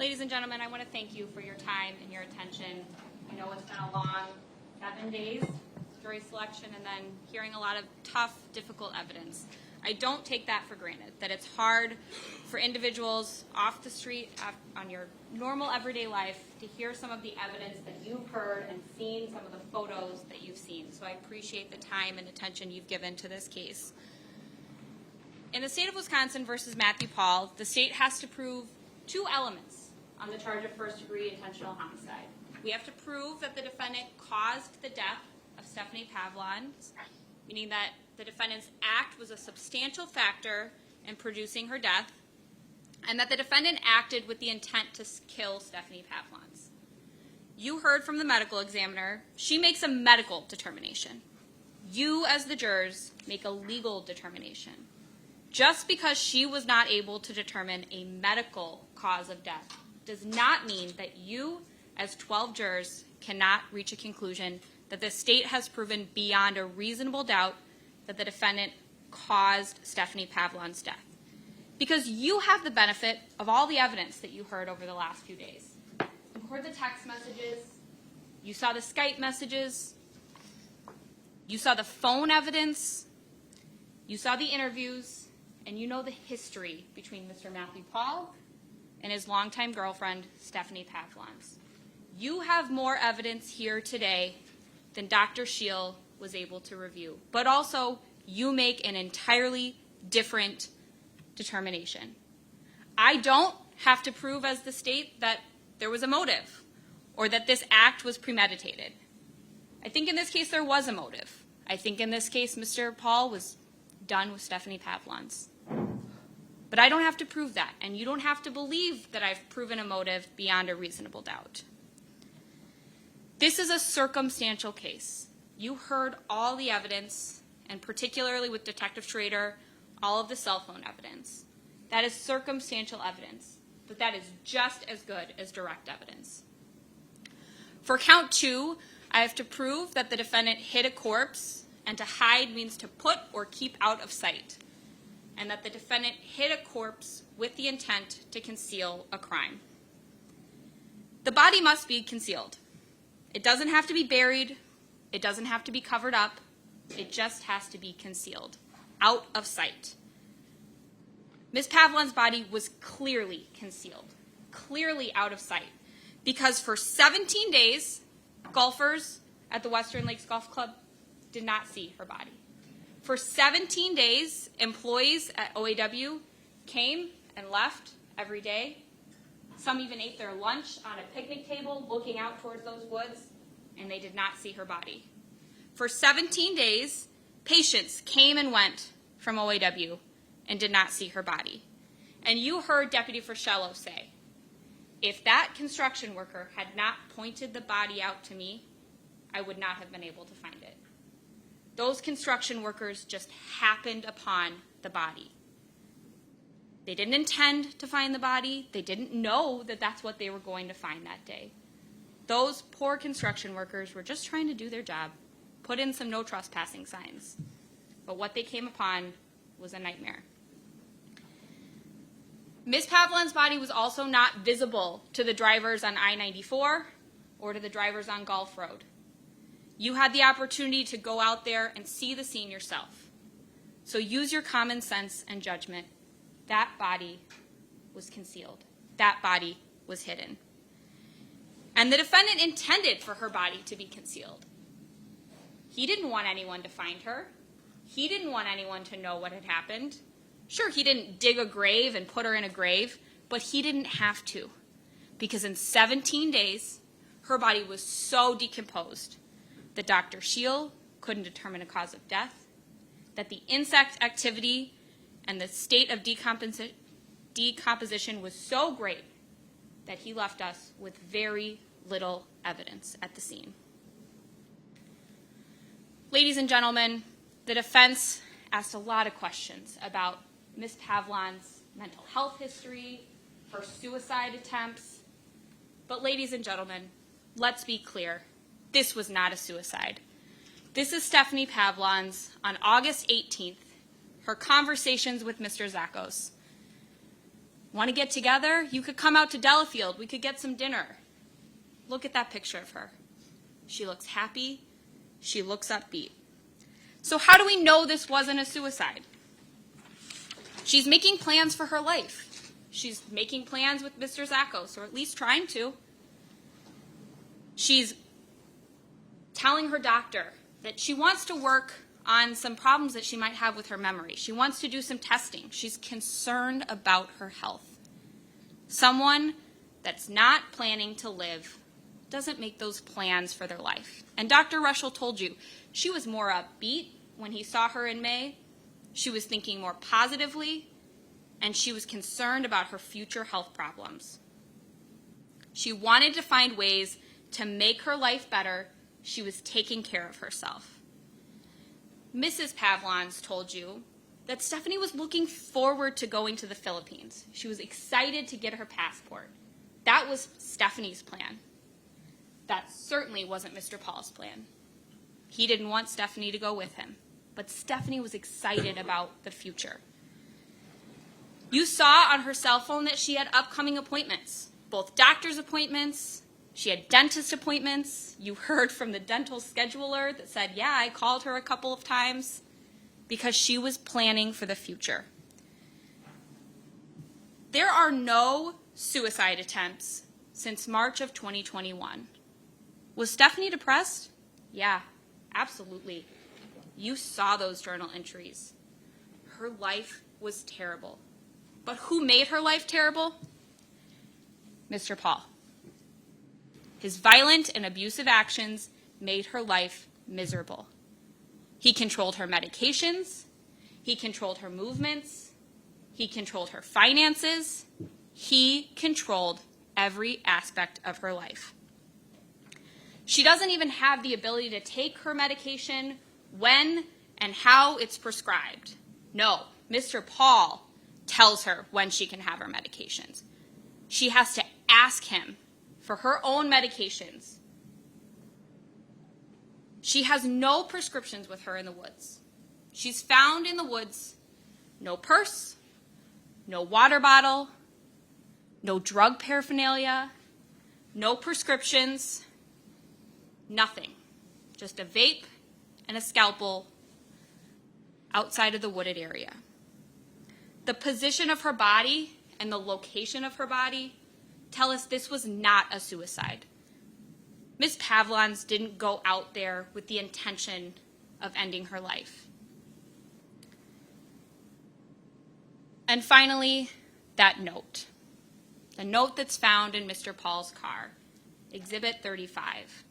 Ladies and gentlemen, I want to thank you for your time and your attention. I know it's been a long 7 days, jury selection, and then hearing a lot of tough, difficult evidence. I don't take that for granted, that it's hard for individuals off the street, on your normal everyday life, to hear some of the evidence that you've heard and seen some of the photos that you've seen. So I appreciate the time and attention you've given to this case. In the state of Wisconsin versus Matthew Pahl, the state has to prove two elements on the charge of first-degree intentional homicide. We have to prove that the defendant caused the death of Stephanie Pavlons, meaning that the defendant's act was a substantial factor in producing her death, and that the defendant acted with the intent to kill Stephanie Pavlons. You heard from the medical examiner. She makes a medical determination. You, as the jurors, make a legal determination. Just because she was not able to determine a medical cause of death does not mean that you, as 12 jurors, cannot reach a conclusion that the state has proven beyond a reasonable doubt that the defendant caused Stephanie Pavlons' death. Because you have the benefit of all the evidence that you heard over the last few days. You heard the text messages, you saw the Skype messages, you saw the phone evidence, you saw the interviews, and you know the history between Mr. Matthew Pahl and his longtime girlfriend, Stephanie Pavlons. You have more evidence here today than Dr. Scheel was able to review. But also, you make an entirely different determination. I don't have to prove as the state that there was a motive or that this act was premeditated. I think in this case there was a motive. I think in this case Mr. Pahl was done with Stephanie Pavlons. But I don't have to prove that, and you don't have to believe that I've proven a motive beyond a reasonable doubt. This is a circumstantial case. You heard all the evidence, and particularly with Detective Schrader, all of the cell phone evidence. That is circumstantial evidence, but that is just as good as direct evidence. For count 2, I have to prove that the defendant hid a corpse, and to hide means to put or keep out of sight, and that the defendant hid a corpse with the intent to conceal a crime. The body must be concealed. It doesn't have to be buried. It doesn't have to be covered up. It just has to be concealed, out of sight. Ms. Pavlons' body was clearly concealed, clearly out of sight, because for 17 days, golfers at the Western Lakes Golf Club did not see her body. For 17 days, employees at OAW came and left every day. Some even ate their lunch on a picnic table looking out towards those woods, and they did not see her body. For 17 days, patients came and went from OAW and did not see her body. And you heard Deputy Frischello say, if that construction worker had not pointed the body out to me, I would not have been able to find it. Those construction workers just happened upon the body. They didn't intend to find the body. They didn't know that that's what they were going to find that day. Those poor construction workers were just trying to do their job, put in some no trespassing signs. But what they came upon was a nightmare. Ms. Pavlons' body was also not visible to the drivers on I-94 or to the drivers on Gulf Road. You had the opportunity to go out there and see the scene yourself. So use your common sense and judgment. That body was concealed. That body was hidden. And the defendant intended for her body to be concealed. He didn't want anyone to find her. He didn't want anyone to know what had happened. Sure, he didn't dig a grave and put her in a grave, but he didn't have to, because in 17 days, her body was so decomposed that Dr. Scheel couldn't determine a cause of death, that the insect activity and the state of decomposition was so great that he left us with very little evidence at the scene. Ladies and gentlemen, the defense asked a lot of questions about Ms. Pavlons' mental health history, her suicide attempts. But ladies and gentlemen, let's be clear. This was not a suicide. This is Stephanie Pavlons on August 18th, her conversations with Mr. Zakos. Want to get together? You could come out to Delafield. We could get some dinner. Look at that picture of her. She looks happy. She looks upbeat. So how do we know this wasn't a suicide? She's making plans for her life. She's making plans with Mr. Zackos, or at least trying to. She's telling her doctor that she wants to work on some problems that she might have with her memory. She wants to do some testing. She's concerned about her health. Someone that's not planning to live doesn't make those plans for their life. And Dr. Russell told you she was more upbeat when he saw her in May. She was thinking more positively, and she was concerned about her future health problems. She wanted to find ways to make her life better. She was taking care of herself. Mrs. Pavlons told you that Stephanie was looking forward to going to the Philippines. She was excited to get her passport. That was Stephanie's plan. That certainly wasn't Mr. Pahl's plan. He didn't want Stephanie to go with him, but Stephanie was excited about the future. You saw on her cell phone that she had upcoming appointments, both doctor's appointments. She had dentist appointments. You heard from the dental scheduler that said, yeah, I called her a couple of times because she was planning for the future. There are no suicide attempts since March of 2021. Was Stephanie depressed? Yeah, absolutely. You saw those journal entries. Her life was terrible. But who made her life terrible? Mr. Pahl. His violent and abusive actions made her life miserable. He controlled her medications. He controlled her movements. He controlled her finances. He controlled every aspect of her life. She doesn't even have the ability to take her medication when and how it's prescribed. No, Mr. Pahl tells her when she can have her medications. She has to ask him for her own medications. She has no prescriptions with her in the woods. She's found in the woods, no purse, no water bottle, no drug paraphernalia, no prescriptions, nothing. Just a vape and a scalpel outside of the wooded area. The position of her body and the location of her body tell us this was not a suicide. Ms. Pavlons didn't go out there with the intention of ending her life. And finally, that note. The note that's found in Mr. Pahl's car, Exhibit 35.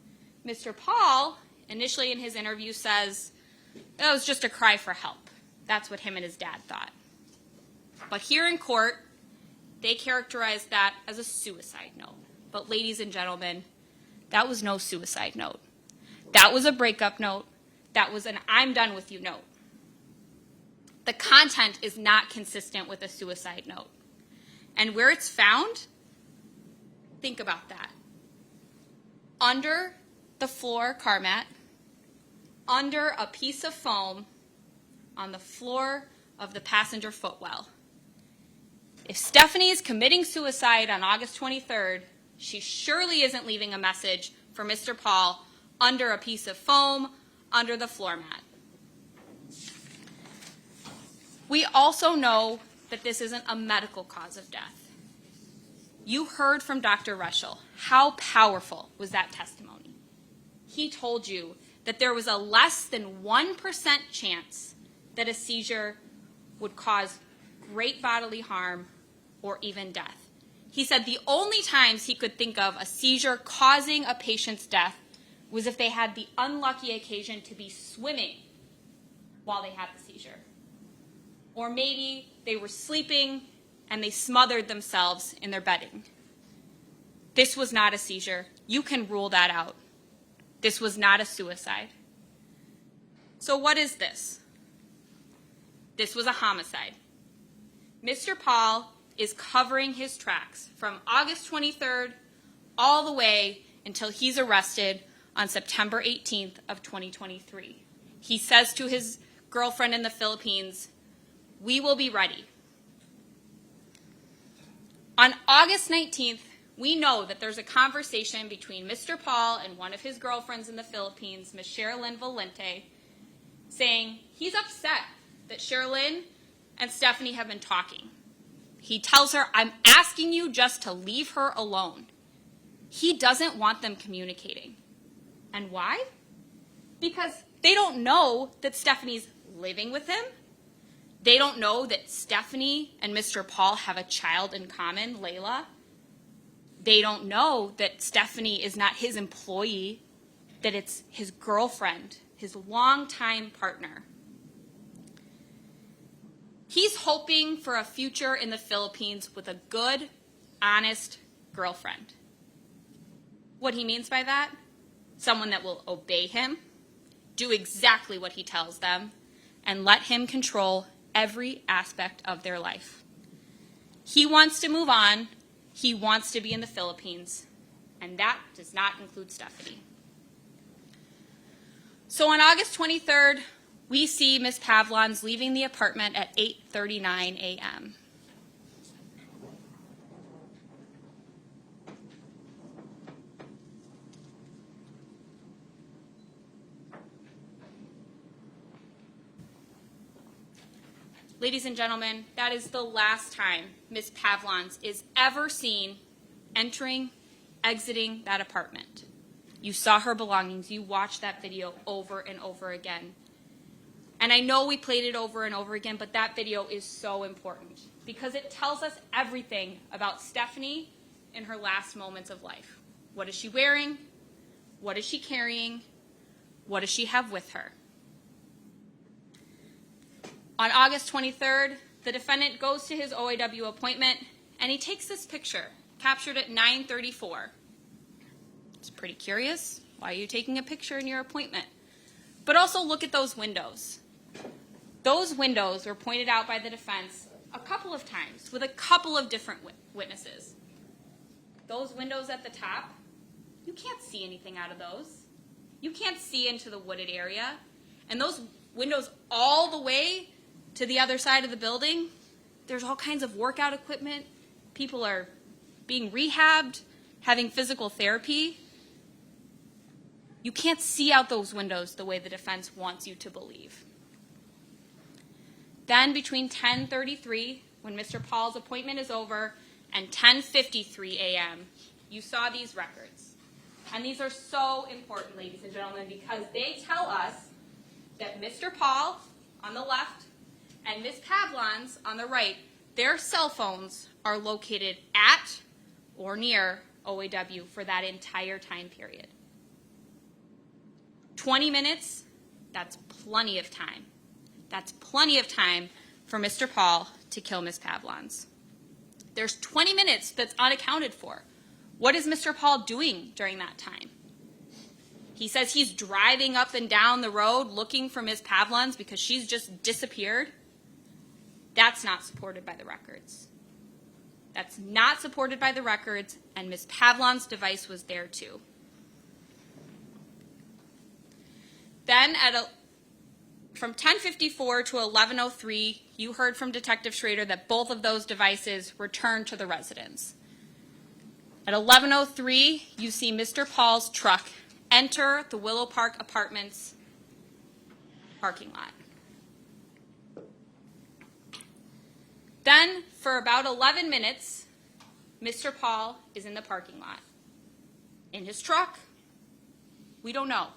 Mr. Pahl, initially in his interview, says, it was just a cry for help. That's what him and his dad thought. But here in court, they characterized that as a suicide note. But ladies and gentlemen, that was no suicide note. That was a breakup note. That was an I'm done with you note. The content is not consistent with a suicide note. And where it's found, think about that. Under the floor car mat, under a piece of foam, on the floor of the passenger footwell. If Stephanie is committing suicide on August 23rd, she surely isn't leaving a message for Mr. Pahl under a piece of foam, under the floor mat. We also know that this isn't a medical cause of death. You heard from Dr. Russell. How powerful was that testimony? He told you that there was a less than 1% chance that a seizure would cause great bodily harm or even death. He said the only times he could think of a seizure causing a patient's death was if they had the unlucky occasion to be swimming while they had the seizure. Or maybe they were sleeping and they smothered themselves in their bedding. This was not a seizure. You can rule that out. This was not a suicide. So what is this? This was a homicide. Mr. Pahl is covering his tracks from August 23rd all the way until he's arrested on September 18th of 2023. He says to his girlfriend in the Philippines, "We will be ready." On August 19th, we know that there's a conversation between Mr. Pahl and one of his girlfriends in the Philippines, Ms. Sherilyn Valente, saying he's upset that Sherilyn and Stephanie have been talking. He tells her, "I'm asking you just to leave her alone." He doesn't want them communicating. And why? Because they don't know that Stephanie's living with him. They don't know that Stephanie and Mr. Pahl have a child in common, Layla. They don't know that Stephanie is not his employee, that it's his girlfriend, his longtime partner. He's hoping for a future in the Philippines with a good, honest girlfriend. What he means by that? Someone that will obey him, do exactly what he tells them, and let him control every aspect of their life. He wants to move on. He wants to be in the Philippines, and that does not include Stephanie. So on August 23rd, we see Ms. Pavlons leaving the apartment at 8:39 a.m. Ladies and gentlemen, that is the last time Ms. Pavlons is ever seen entering, exiting that apartment. You saw her belongings. You watched that video over and over again. And I know we played it over and over again, but that video is so important because it tells us everything about Stephanie in her last moments of life. What is she wearing? What is she carrying? What does she have with her? On August 23rd, the defendant goes to his OAW appointment, and he takes this picture, captured at 9:34. It's pretty curious. Why are you taking a picture in your appointment? But also look at those windows. Those windows were pointed out by the defense a couple of times with a couple of different witnesses. Those windows at the top, you can't see anything out of those. You can't see into the wooded area. And those windows all the way to the other side of the building, there's all kinds of workout equipment. People are being rehabbed, having physical therapy. You can't see out those windows the way the defense wants you to believe. Then between 10:33, when Mr. Pahl's appointment is over, and 10:53 a.m., you saw these records. And these are so important, ladies and gentlemen, because they tell us that Mr. Pahl on the left and Ms. Pavlons on the right, their cell phones are located at or near OAW for that entire time period. 20 minutes, that's plenty of time. That's plenty of time for Mr. Pahl to kill Ms. Pavlons. There's 20 minutes that's unaccounted for. What is Mr. Pahl doing during that time? He says he's driving up and down the road looking for Ms. Pavlons because she's just disappeared. That's not supported by the records. That's not supported by the records, and Ms. Pavlons' device was there too. Then from 10:54 to 11:03, you heard from Detective Schrader that both of those devices returned to the residence. At 11:03, you see Mr. Pahl's truck enter the Willow Park Apartments parking lot. Then, for about 11 minutes, Mr. Pahl is in the parking lot. In his truck? We don't know.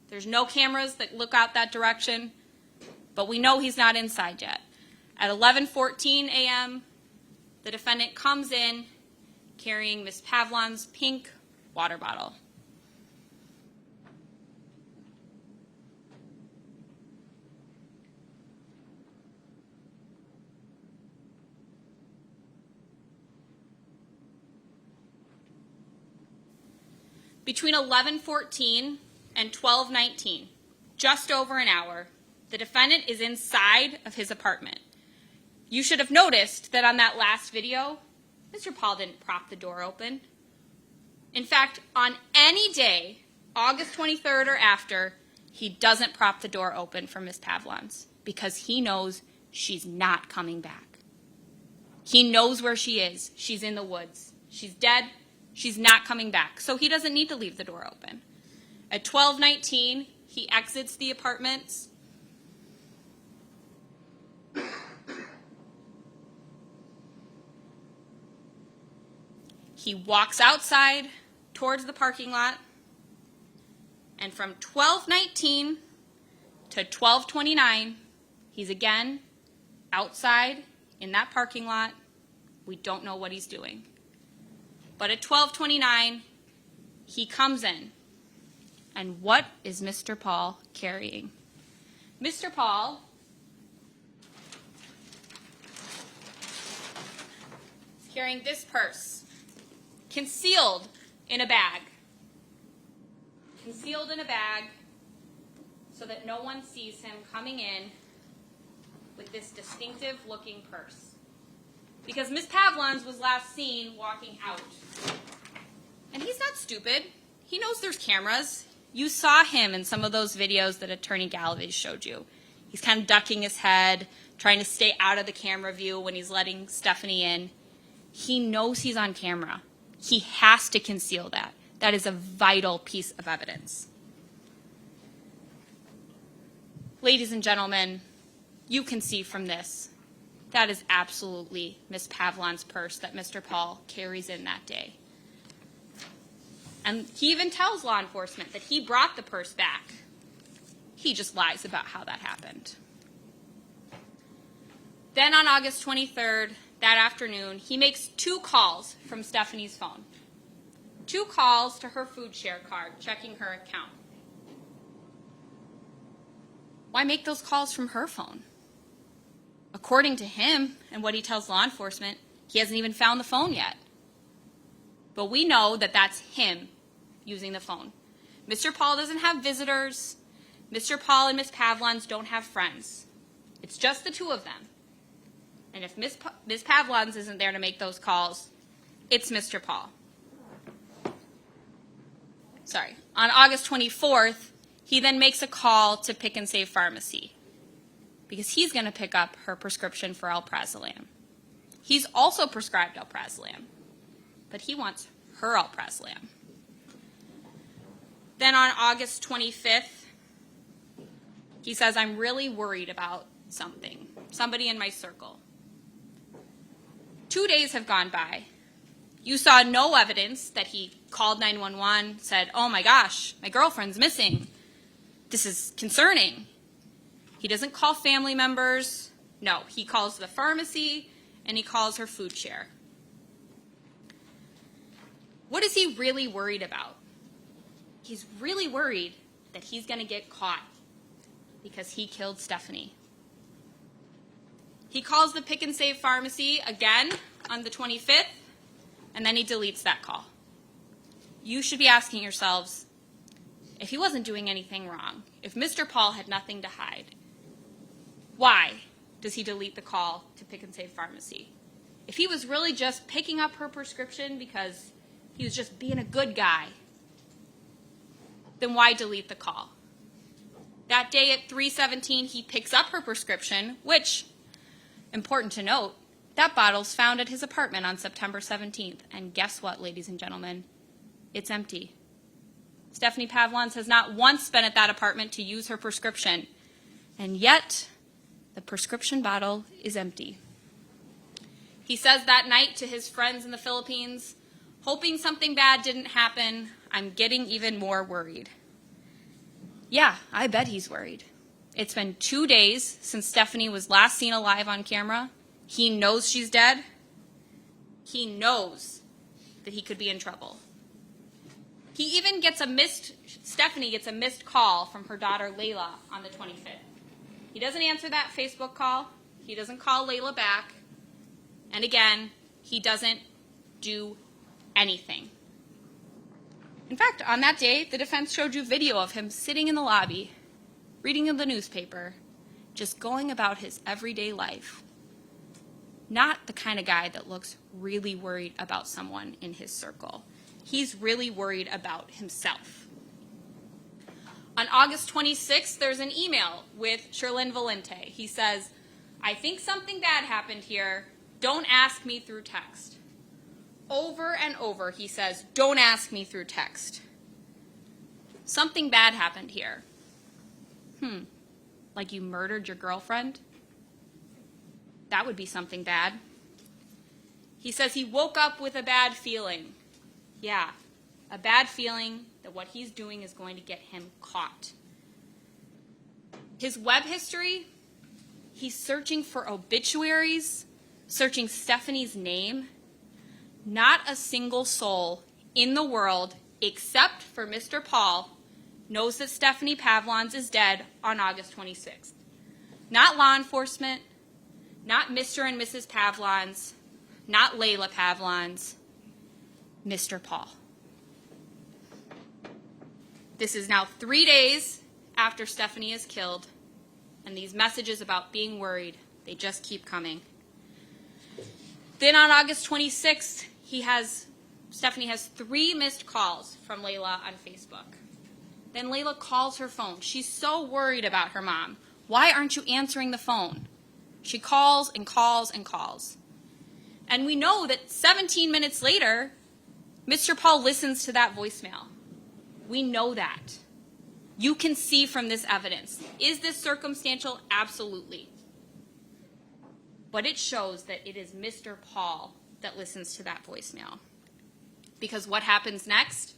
There's no cameras that look out that direction, but we know he's not inside yet. At 11:14 a.m., the defendant comes in carrying Ms. Pavlons' pink water bottle. Between 11:14 and 12:19, just over an hour, the defendant is inside of his apartment. You should have noticed that on that last video, Mr. Pahl didn't prop the door open. In fact, on any day, August 23rd or after, he doesn't prop the door open for Ms. Pavlons because he knows she's not coming back. He knows where she is. She's in the woods. She's dead. She's not coming back. So he doesn't need to leave the door open. At 12:19, he exits the apartments. He walks outside towards the parking lot. And from 12:19 to 12:29, he's again outside in that parking lot. We don't know what he's doing. But at 12:29, he comes in. And what is Mr. Pahl carrying? Mr. Pahl is carrying this purse, concealed in a bag. Concealed in a bag so that no one sees him coming in with this distinctive looking purse. Because Ms. Pavlons was last seen walking out. And he's not stupid. He knows there's cameras. You saw him in some of those videos that Attorney Galvez showed you. He's kind of ducking his head, trying to stay out of the camera view when he's letting Stephanie in. He knows he's on camera. He has to conceal that. That is a vital piece of evidence. Ladies and gentlemen, you can see from this, that is absolutely Ms. Pavlons' purse that Mr. Pahl carries in that day. And he even tells law enforcement that he brought the purse back. He just lies about how that happened. Then on August 23rd, that afternoon, he makes 2 calls from Stephanie's phone. 2 calls to her food share card, checking her account. Why make those calls from her phone? According to him and what he tells law enforcement, he hasn't even found the phone yet. But we know that that's him using the phone. Mr. Pahl doesn't have visitors. Mr. Pahl and Ms. Pavlons don't have friends. It's just the 2 of them. And if Ms. Pavlons isn't there to make those calls, it's Mr. Pahl. On August 24th, he then makes a call to Pick and Save Pharmacy because he's going to pick up her prescription for alprazolam. He's also prescribed alprazolam, but he wants her alprazolam. Then on August 25th, he says, I'm really worried about somebody in my circle. 2 days have gone by. You saw no evidence that he called 911, said, oh my gosh, my girlfriend's missing. This is concerning. He doesn't call family members. No, he calls the pharmacy and he calls her food share. What is he really worried about? He's really worried that he's going to get caught because he killed Stephanie. He calls the Pick and Save Pharmacy again on the 25th, and then he deletes that call. You should be asking yourselves, if he wasn't doing anything wrong, if Mr. Pahl had nothing to hide, why does he delete the call to Pick and Save Pharmacy? If he was really just picking up her prescription because he was just being a good guy, then why delete the call? That day at 3:17, he picks up her prescription, which, important to note, that bottle's found at his apartment on September 17th. And guess what, ladies and gentlemen? It's empty. Stephanie Pavlons has not once been at that apartment to use her prescription. And yet, the prescription bottle is empty. He says that night to his friends in the Philippines, hoping something bad didn't happen, I'm getting even more worried. Yeah, I bet he's worried. It's been 2 days since Stephanie was last seen alive on camera. He knows she's dead. He knows that he could be in trouble. He even gets Stephanie gets a missed call from her daughter Layla on the 25th. He doesn't answer that Facebook call. He doesn't call Layla back. And again, he doesn't do anything. In fact, on that day, the defense showed you video of him sitting in the lobby, reading the newspaper, just going about his everyday life. Not the kind of guy that looks really worried about someone in his circle. He's really worried about himself. On August 26th, there's an email with Sherlyn Valente. He says, I think something bad happened here. don't ask me through text. Over and over he says, don't ask me through text. Something bad happened here. Like you murdered your girlfriend? That would be something bad. He says he woke up with a bad feeling. Yeah, a bad feeling that what he's doing is going to get him caught. His web history, he's searching for obituaries, searching Stephanie's name. Not a single soul in the world, except for Mr. Pahl, knows that Stephanie Pavlons is dead on August 26th. Not law enforcement, not Mr. and Mrs. Pavlons, not Layla Pavlons, Mr. Pahl. This is now 3 days after Stephanie is killed, and these messages about being worried, they just keep coming. Then on August 26th, Stephanie has 3 missed calls from Layla on Facebook. Then Layla calls her phone. She's so worried about her mom. Why aren't you answering the phone? She calls and calls and calls. And we know that 17 minutes later, Mr. Pahl listens to that voicemail. We know that. You can see from this evidence. Is this circumstantial? Absolutely. But it shows that it is Mr. Pahl that listens to that voicemail. Because what happens next?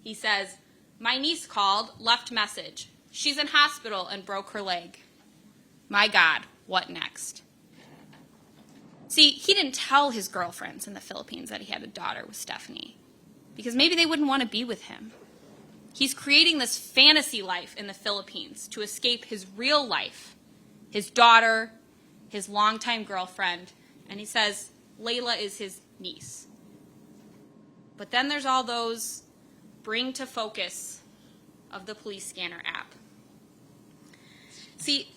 He says, my niece called, left message. She's in hospital and broke her leg. My God, what next? See, he didn't tell his girlfriends in the Philippines that he had a daughter with Stephanie, because maybe they wouldn't want to be with him. He's creating this fantasy life in the Philippines to escape his real life, his daughter, his longtime girlfriend, and he says Layla is his niece. But then there's all those bring to focus of the police scanner app. See,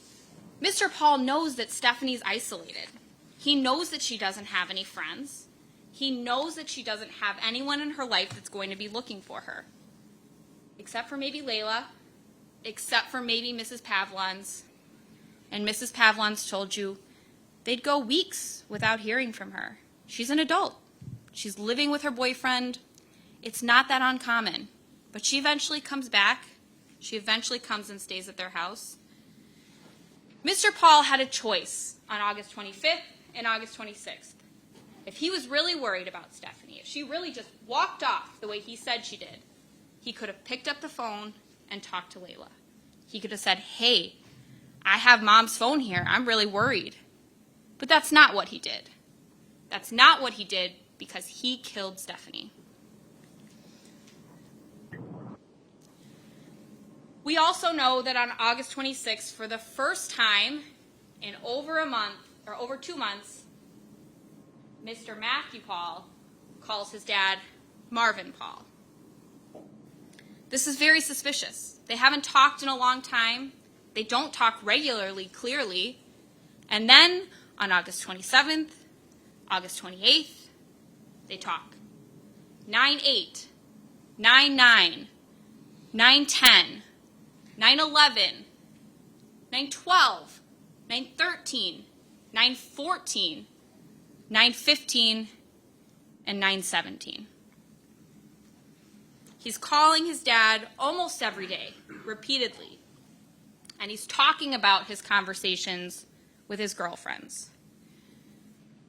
Mr. Pahl knows that Stephanie's isolated. He knows that she doesn't have any friends. He knows that she doesn't have anyone in her life that's going to be looking for her. Except for maybe Layla, except for maybe Mrs. Pavlons. And Mrs. Pavlons told you they'd go weeks without hearing from her. She's an adult. She's living with her boyfriend. It's not that uncommon. But she eventually comes back. She eventually comes and stays at their house. Mr. Pahl had a choice on August 25th and August 26th. If he was really worried about Stephanie, if she really just walked off the way he said she did, he could have picked up the phone and talked to Layla. He could have said, hey, I have Mom's phone here. I'm really worried. But that's not what he did. That's not what he did because he killed Stephanie. We also know that on August 26th, for the first time in over 2 months, Mr. Matthew Pahl calls his dad Marvin Pahl. This is very suspicious. They haven't talked in a long time. They don't talk regularly, clearly. And then on August 27th, August 28th, they talk. 9/8, 9/9, 9/10, 9/11, 9/12, 9/13, 9/14, 9/15, and 9/17. He's calling his dad almost every day, repeatedly. And he's talking about his conversations with his girlfriends.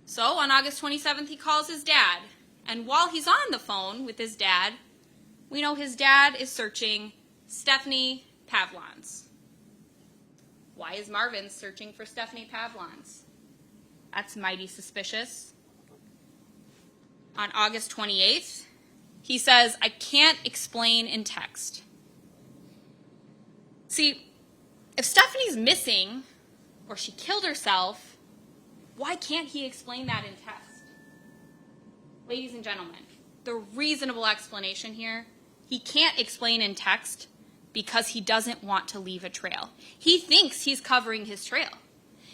So on August 27th, he calls his dad. And while he's on the phone with his dad, we know his dad is searching Stephanie Pavlons. Why is Marvin searching for Stephanie Pavlons? That's mighty suspicious. On August 28th, he says, I can't explain in text. See, if Stephanie's missing, or she killed herself, why can't he explain that in text? Ladies and gentlemen, the reasonable explanation here, he can't explain in text because he doesn't want to leave a trail. He thinks he's covering his trail.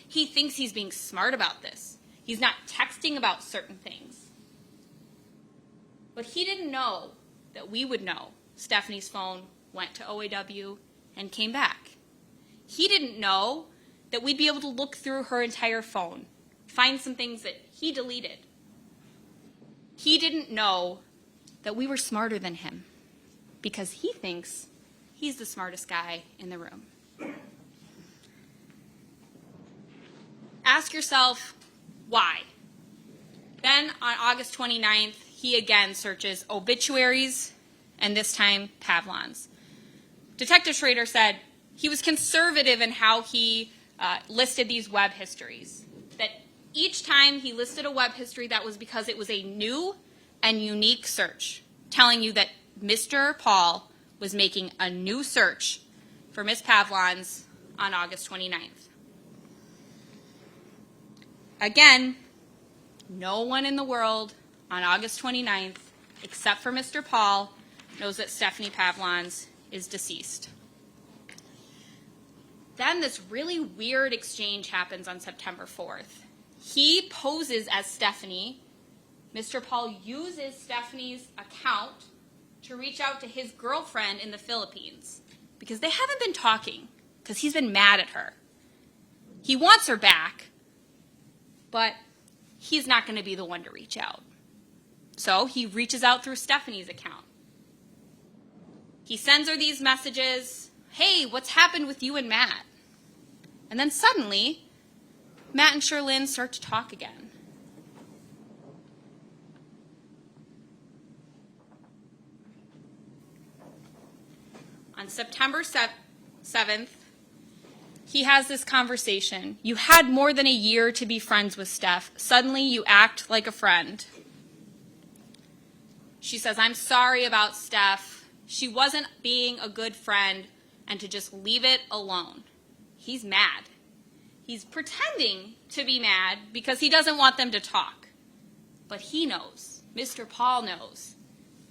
He thinks he's being smart about this. He's not texting about certain things. But he didn't know that we would know Stephanie's phone went to OAW and came back. He didn't know that we'd be able to look through her entire phone find some things that he deleted. He didn't know that we were smarter than him because he thinks he's the smartest guy in the room. Ask yourself, why? Then on August 29th, he again searches obituaries, and this time Pavlons. Detective Schrader said he was conservative in how he listed these web histories. That each time he listed a web history, that was because it was a new and unique search, telling you that Mr. Pahl was making a new search for Miss Pavlons on August 29th. Again, no one in the world on August 29th, except for Mr. Pahl, knows that Stephanie Pavlons is deceased. Then this really weird exchange happens on September 4th. He poses as Stephanie. Mr. Pahl uses Stephanie's account to reach out to his girlfriend in the Philippines because they haven't been talking because he's been mad at her. He wants her back, but he's not going to be the one to reach out. So he reaches out through Stephanie's account. He sends her these messages, hey, what's happened with you and Matt? And then suddenly, Matt and Sherlyn start to talk again. On September 7th, he has this conversation. You had more than a year to be friends with Steph. Suddenly you act like a friend. She says, I'm sorry about Steph. She wasn't being a good friend, and to just leave it alone. He's mad. He's pretending to be mad because he doesn't want them to talk. But he knows, Mr. Pahl knows,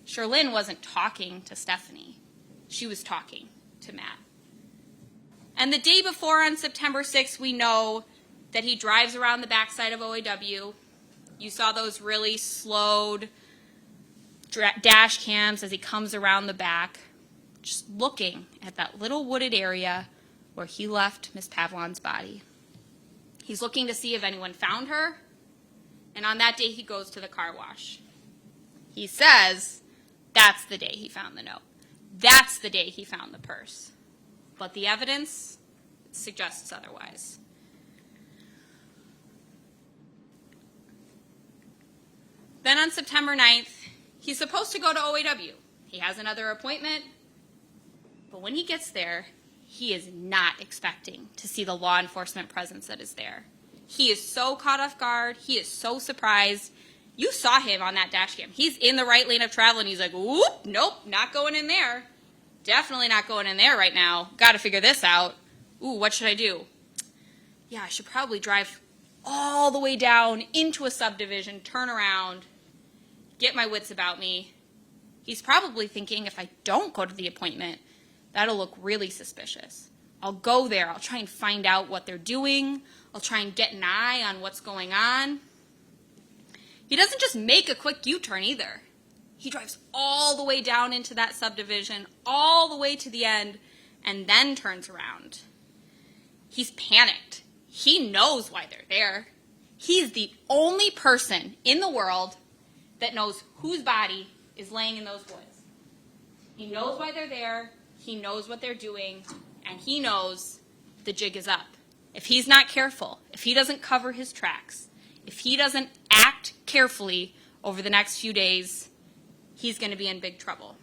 Sherlyn wasn't talking to Stephanie. She was talking to Matt. And the day before, on September 6th, we know that he drives around the backside of OAW. You saw those really slowed dash cams as he comes around the back, just looking at that little wooded area where he left Miss Pavlon's body. He's looking to see if anyone found her, and on that day he goes to the car wash. He says that's the day he found the note. That's the day he found the purse. But the evidence suggests otherwise. Then on September 9th, he's supposed to go to OAW. He has another appointment, but when he gets there, he is not expecting to see the law enforcement presence that is there. He is so caught off guard. He is so surprised. You saw him on that dash cam. He's in the right lane of travel, and he's like, whoop, nope, not going in there. Definitely not going in there right now. Got to figure this out. Ooh, what should I do? Yeah, I should probably drive all the way down into a subdivision, turn around, get my wits about me. He's probably thinking, if I don't go to the appointment, that'll look really suspicious. I'll go there. I'll try and find out what they're doing. I'll try and get an eye on what's going on. He doesn't just make a quick U-turn either. He drives all the way down into that subdivision, all the way to the end, and then turns around. He's panicked. He knows why they're there. He's the only person in the world that knows whose body is laying in those woods. He knows why they're there, he knows what they're doing, and he knows the jig is up. If he's not careful, if he doesn't cover his tracks, if he doesn't act carefully over the next few days, he's going to be in big trouble.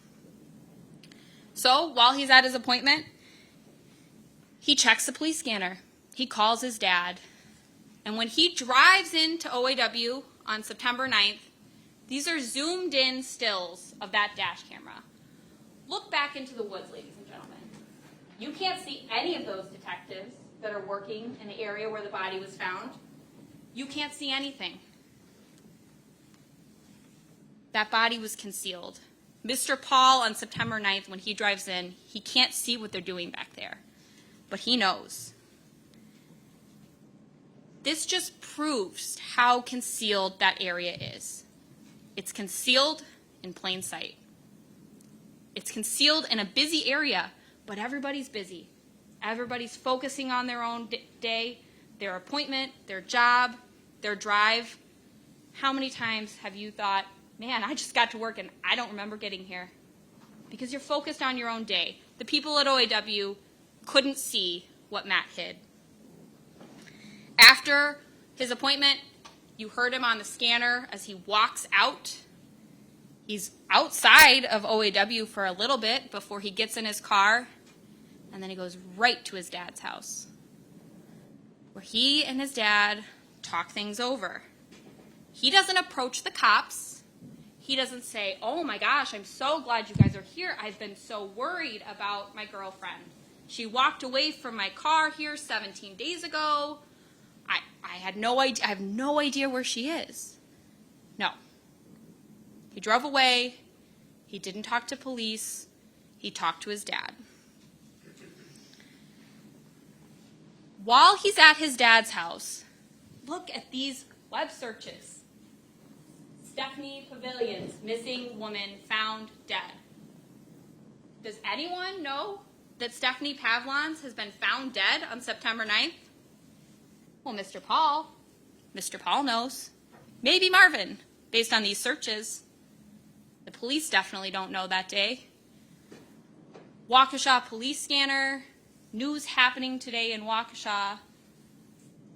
So while he's at his appointment, he checks the police scanner. He calls his dad. And when he drives into OAW on September 9th, these are zoomed in stills of that dash camera. Look back into the woods, ladies and gentlemen. You can't see any of those detectives that are working in the area where the body was found. You can't see anything. That body was concealed. Mr. Pahl, on September 9th, when he drives in, he can't see what they're doing back there, but he knows. This just proves how concealed that area is. It's concealed in plain sight. It's concealed in a busy area, but everybody's busy. Everybody's focusing on their own day, their appointment, their job, their drive, how many times have you thought, man, I just got to work and I don't remember getting here? Because you're focused on your own day. The people at OAW couldn't see what Matt hid. After his appointment, you heard him on the scanner as he walks out. He's outside of OAW for a little bit before he gets in his car, and then he goes right to his dad's house, where he and his dad talk things over. He doesn't approach the cops. He doesn't say, oh my gosh, I'm so glad you guys are here. I've been so worried about my girlfriend. She walked away from my car here 17 days ago. I had no idea. I have no idea where she is. No. He drove away. He didn't talk to police. He talked to his dad. While he's at his dad's house, look at these web searches. Stephanie Pavlons, missing woman found dead. Does anyone know that Stephanie Pavlons has been found dead on September 9th? Well, Mr. Pahl knows. Maybe Marvin, based on these searches. The police definitely don't know that day. Waukesha police scanner, news happening today in Waukesha.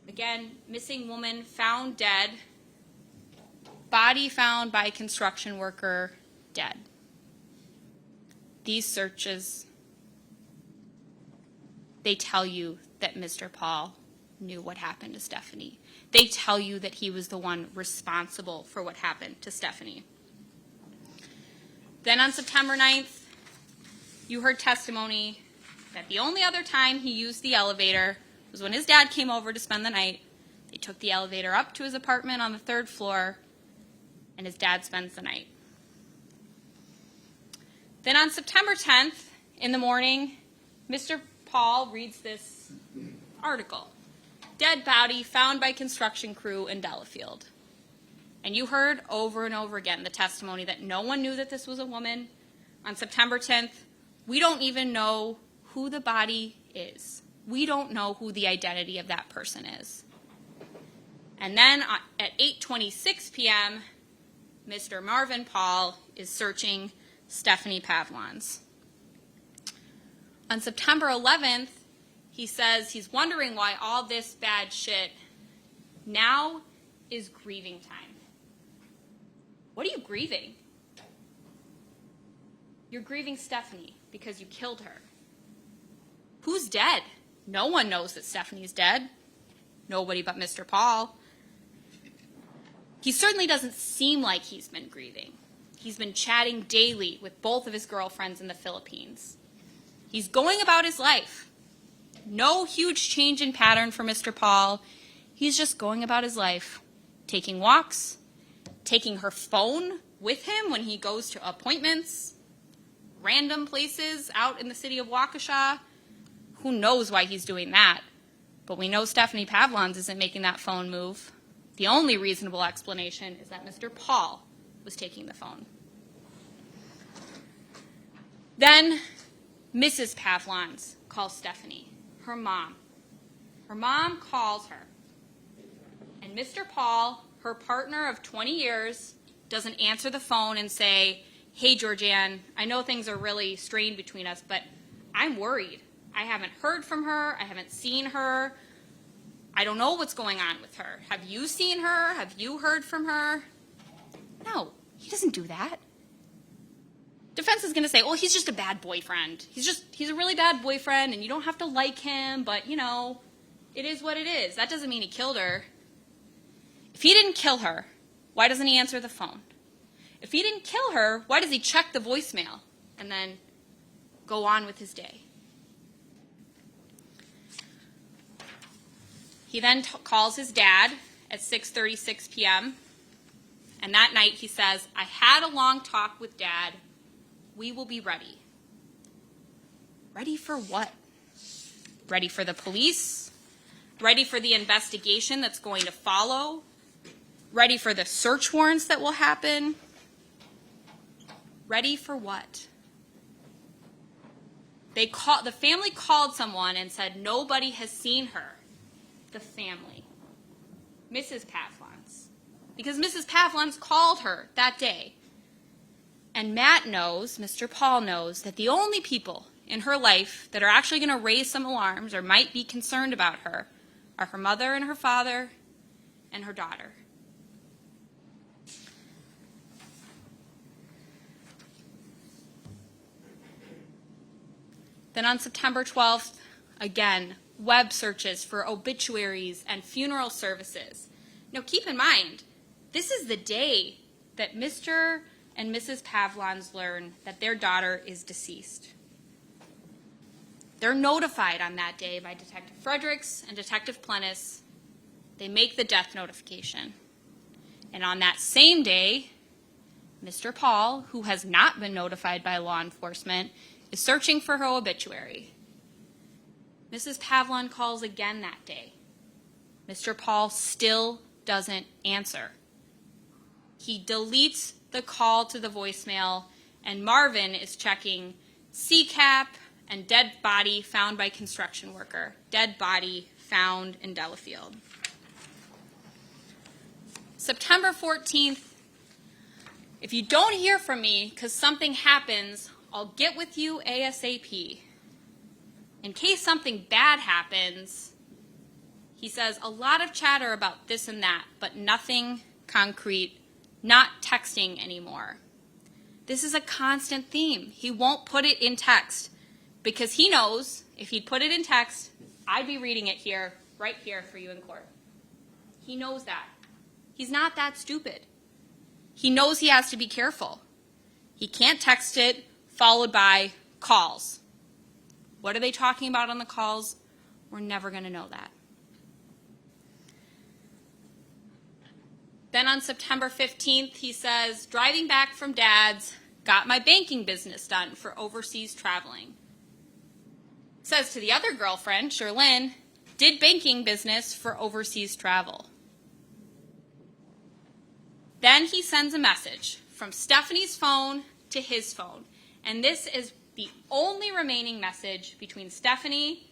Again, missing woman found dead. Body found by construction worker, dead. These searches, they tell you that Mr. Pahl knew what happened to Stephanie. They tell you that he was the one responsible for what happened to Stephanie. Then on September 9th, you heard testimony that the only other time he used the elevator was when his dad came over to spend the night. They took the elevator up to his apartment on the 3rd floor, and his dad spends the night. Then on September 10th, in the morning, Mr. Pahl reads this article. Dead body found by construction crew in Delafield. And you heard over and over again the testimony that no one knew that this was a woman. On September 10th, we don't even know who the body is. We don't know who the identity of that person is. And then at 8:26 p.m., Mr. Marvin Pahl is searching Stephanie Pavlons. On September 11th, he says he's wondering why all this bad shit now is grieving time. What are you grieving? You're grieving Stephanie because you killed her. Who's dead? No one knows that Stephanie's dead. Nobody but Mr. Pahl. He certainly doesn't seem like he's been grieving. He's been chatting daily with both of his girlfriends in the Philippines. He's going about his life. No huge change in pattern for Mr. Pahl. He's just going about his life, taking walks, taking her phone with him when he goes to appointments, random places out in the city of Waukesha. Who knows why he's doing that? But we know Stephanie Pavlons isn't making that phone move. The only reasonable explanation is that Mr. Pahl was taking the phone. Then Mrs. Pavlons calls Stephanie, her mom. Her mom calls her. And Mr. Pahl, her partner of 20 years, doesn't answer the phone and say, hey, Georgianne, I know things are really strained between us, but I'm worried. I haven't heard from her. I haven't seen her. I don't know what's going on with her. Have you seen her? Have you heard from her? No, he doesn't do that. Defense is going to say, well, he's just a bad boyfriend. He's a really bad boyfriend, and you don't have to like him, but, you know, it is what it is. That doesn't mean he killed her. If he didn't kill her, why doesn't he answer the phone? If he didn't kill her, why does he check the voicemail and then go on with his day? He then calls his dad at 6:36 p.m., and that night he says, I had a long talk with Dad. We will be ready. Ready for what? Ready for the police? Ready for the investigation that's going to follow? Ready for the search warrants that will happen? Ready for what? The family called someone and said nobody has seen her. The family. Mrs. Pavlons, because Mrs. Pavlons called her that day. And Matt knows, Mr. Pahl knows, that the only people in her life that are actually going to raise some alarms or might be concerned about her are her mother and her father and her daughter. Then on September 12th, again, web searches for obituaries and funeral services. Now keep in mind, this is the day that Mr. and Mrs. Pavlons learn that their daughter is deceased. They're notified on that day by Detective Fredericks and Detective Plennis. They make the death notification. And on that same day, Mr. Pahl, who has not been notified by law enforcement, is searching for her obituary. Mrs. Pavlon calls again that day. Mr. Pahl still doesn't answer. He deletes the call to the voicemail, and Marvin is checking CCAP and dead body found by construction worker. Dead body found in Delafield. September 14th, if you don't hear from me because something happens, I'll get with you ASAP. In case something bad happens, he says a lot of chatter about this and that, but nothing concrete, not texting anymore. This is a constant theme. He won't put it in text because he knows if he'd put it in text, I'd be reading it here, right here for you in court. He knows that. He's not that stupid. He knows he has to be careful. He can't text it followed by calls. What are they talking about on the calls? We're never going to know that. Then on September 15th, he says, driving back from Dad's, got my banking business done for overseas traveling. Says to the other girlfriend, Sherlyn, did banking business for overseas travel. Then he sends a message from Stephanie's phone to his phone. And this is the only remaining message between Stephanie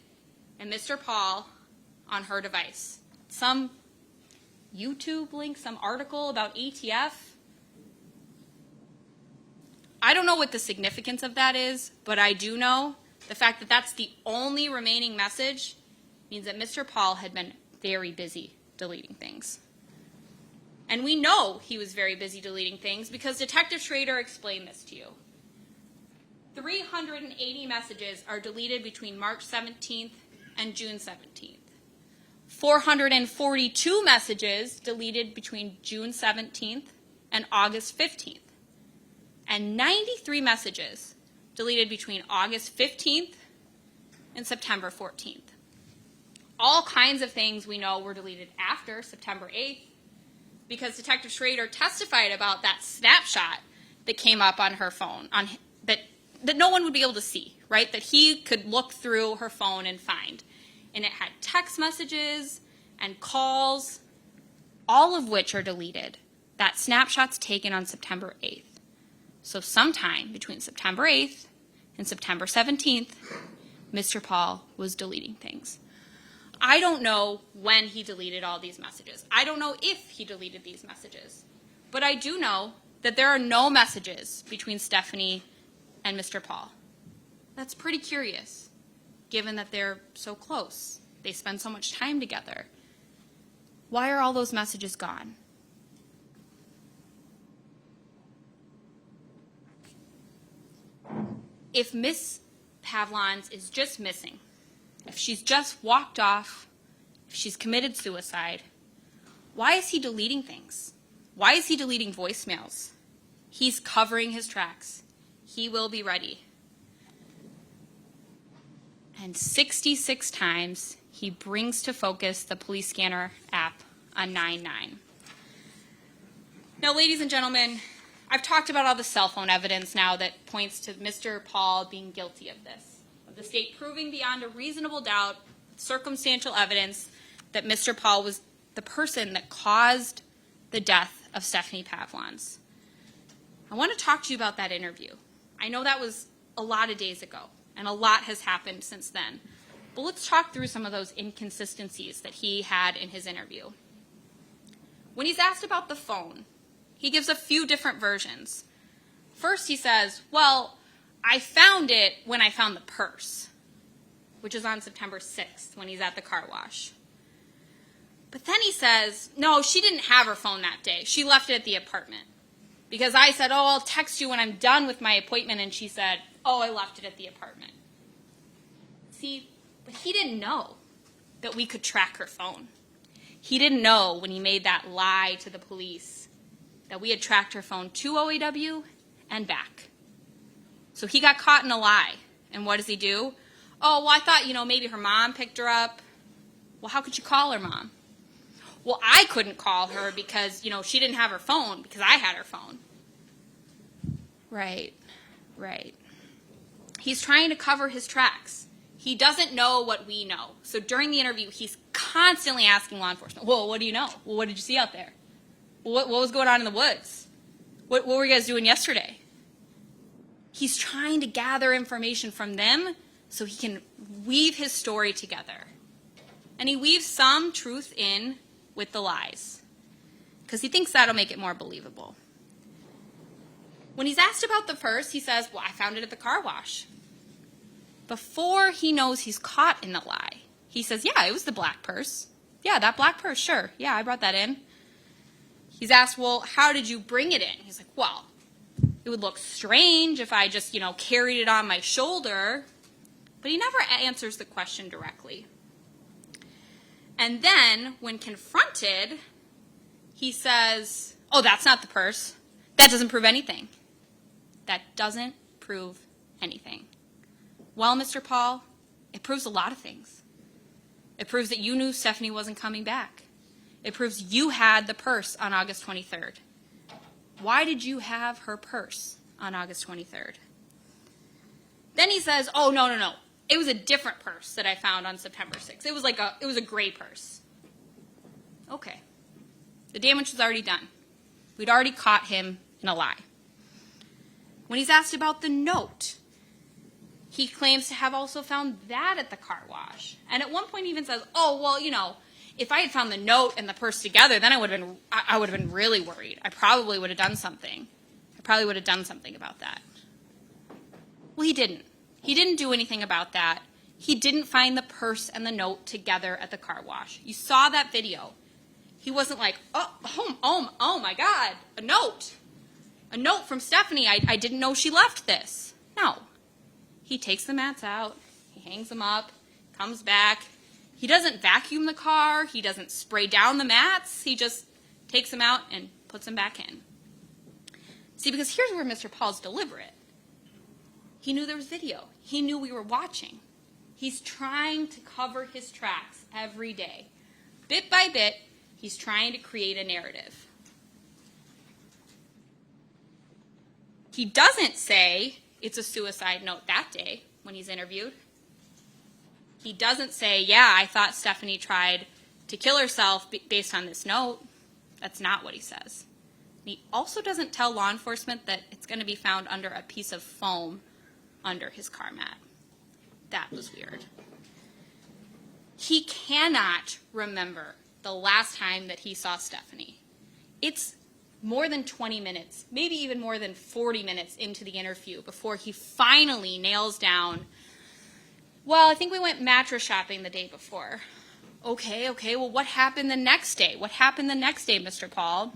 and Mr. Pahl on her device. Some YouTube link, some article about ATF. I don't know what the significance of that is, but I do know the fact that that's the only remaining message means that Mr. Pahl had been very busy deleting things. And we know he was very busy deleting things because Detective Schrader explained this to you. 380 messages are deleted between March 17th and June 17th. 442 messages deleted between June 17th and August 15th. And 93 messages deleted between August 15th and September 14th. All kinds of things we know were deleted after September 8th because Detective Schrader testified about that snapshot that came up on her phone, that no one would be able to see, right? That he could look through her phone and find. And it had text messages and calls, all of which are deleted. That snapshot's taken on September 8th. So sometime between September 8th and September 17th, Mr. Pahl was deleting things. I don't know when he deleted all these messages. I don't know if he deleted these messages. But I do know that there are no messages between Stephanie and Mr. Pahl. That's pretty curious, given that they're so close. They spend so much time together. Why are all those messages gone? If Miss Pavlons is just missing, if she's just walked off, if she's committed suicide, why is he deleting things? Why is he deleting voicemails? He's covering his tracks. He will be ready. And 66 times he brings to focus the police scanner app on 9/9. Now, ladies and gentlemen, I've talked about all the cell phone evidence now that points to Mr. Pahl being guilty of this, of the state proving beyond a reasonable doubt, circumstantial evidence that Mr. Pahl was the person that caused the death of Stephanie Pavlons. I want to talk to you about that interview. I know that was a lot of days ago, and a lot has happened since then. But let's talk through some of those inconsistencies that he had in his interview. When he's asked about the phone, he gives a few different versions. First, he says, well, I found it when I found the purse, which is on September 6th when he's at the car wash. But then he says, no, she didn't have her phone that day. She left it at the apartment. Because I said, oh, I'll text you when I'm done with my appointment, and she said, oh, I left it at the apartment. See, but he didn't know that we could track her phone. He didn't know when he made that lie to the police that we had tracked her phone to OAW and back. So he got caught in a lie. And what does he do? Oh, well, I thought, maybe her mom picked her up. Well, how could you call her mom? Well, I couldn't call her because, she didn't have her phone because I had her phone. Right. He's trying to cover his tracks. He doesn't know what we know. So during the interview, he's constantly asking law enforcement, well, what do you know? Well, what did you see out there? Well, what was going on in the woods? What were you guys doing yesterday? He's trying to gather information from them so he can weave his story together. And he weaves some truth in with the lies because he thinks that'll make it more believable. When he's asked about the purse, he says, well, I found it at the car wash. Before he knows he's caught in the lie, he says, yeah, it was the black purse. Yeah, that black purse, sure. Yeah, I brought that in. He's asked, well, how did you bring it in? He's like, well, it would look strange if I just, carried it on my shoulder. But he never answers the question directly. And then, when confronted, he says, oh, that's not the purse. That doesn't prove anything. That doesn't prove anything. Well, Mr. Pahl, it proves a lot of things. It proves that you knew Stephanie wasn't coming back. It proves you had the purse on August 23rd. Why did you have her purse on August 23rd? Then he says, oh, no. It was a different purse that I found on September 6th. It was a gray purse. Okay. The damage was already done. We'd already caught him in a lie. When he's asked about the note, he claims to have also found that at the car wash. And at one point he even says, oh, well, if I had found the note and the purse together, then I would have been really worried. I probably would have done something. About that. Well, he didn't. He didn't do anything about that. He didn't find the purse and the note together at the car wash. You saw that video. He wasn't like, oh my God, a note. A note from Stephanie. I didn't know she left this. No. He takes the mats out. He hangs them up, comes back. He doesn't vacuum the car. He doesn't spray down the mats. He just takes them out and puts them back in. See, because here's where Mr. Pahl's deliberate. He knew there was video. He knew we were watching. He's trying to cover his tracks every day. Bit by bit, he's trying to create a narrative. He doesn't say it's a suicide note that day when he's interviewed. He doesn't say, yeah, I thought Stephanie tried to kill herself based on this note. That's not what he says. And he also doesn't tell law enforcement that it's going to be found under a piece of foam under his car mat. That was weird. He cannot remember the last time that he saw Stephanie. It's more than 20 minutes, maybe even more than 40 minutes into the interview before he finally nails down, well, I think we went mattress shopping the day before. Okay, well, what happened the next day? Mr. Pahl?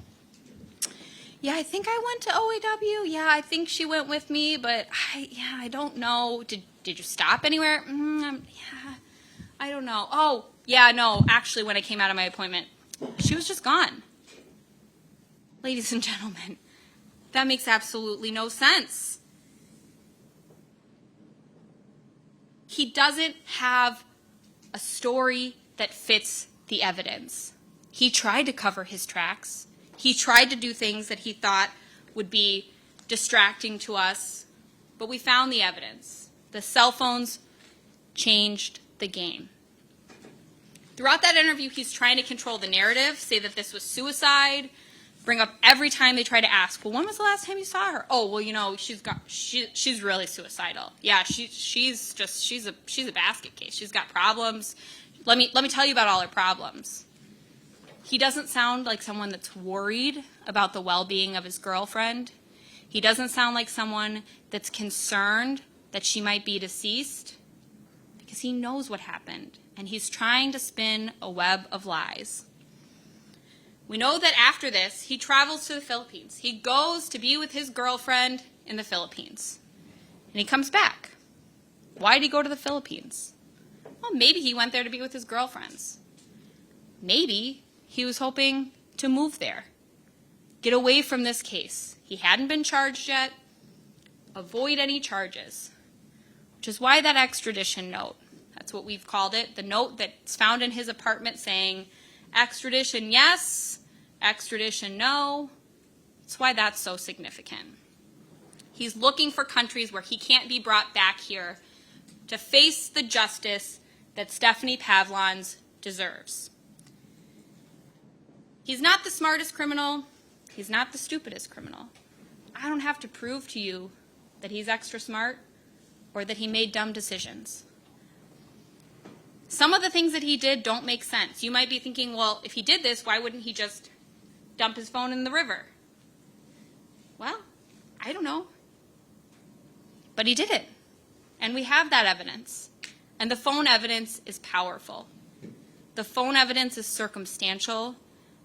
Yeah, I think I went to OAW. Yeah, I think she went with me, but I don't know. Did you stop anywhere? Yeah, I don't know. Oh, yeah, no, actually, when I came out of my appointment, she was just gone. Ladies and gentlemen, that makes absolutely no sense. He doesn't have a story that fits the evidence. He tried to cover his tracks. He tried to do things that he thought would be distracting to us, but we found the evidence. The cell phones changed the game. Throughout that interview, he's trying to control the narrative, say that this was suicide, bring up every time they try to ask, well, when was the last time you saw her? Oh, well, she's really suicidal. Yeah, she's a basket case. She's got problems. Let me tell you about all her problems. He doesn't sound like someone that's worried about the well-being of his girlfriend. He doesn't sound like someone that's concerned that she might be deceased, because he knows what happened, and he's trying to spin a web of lies. We know that after this, he travels to the Philippines. He goes to be with his girlfriend in the Philippines, and he comes back. Why did he go to the Philippines? Well, maybe he went there to be with his girlfriends. Maybe he was hoping to move there, get away from this case. He hadn't been charged yet, avoid any charges, which is why that extradition note, that's what we've called it, the note that's found in his apartment saying, extradition yes, extradition no, that's why that's so significant. He's looking for countries where he can't be brought back here to face the justice that Stephanie Pavlons deserves. He's not the smartest criminal. He's not the stupidest criminal. I don't have to prove to you that he's extra smart or that he made dumb decisions. Some of the things that he did don't make sense. You might be thinking, well, if he did this, why wouldn't he just dump his phone in the river? Well, I don't know. But he did it. And we have that evidence. And the phone evidence is powerful. The phone evidence is circumstantial,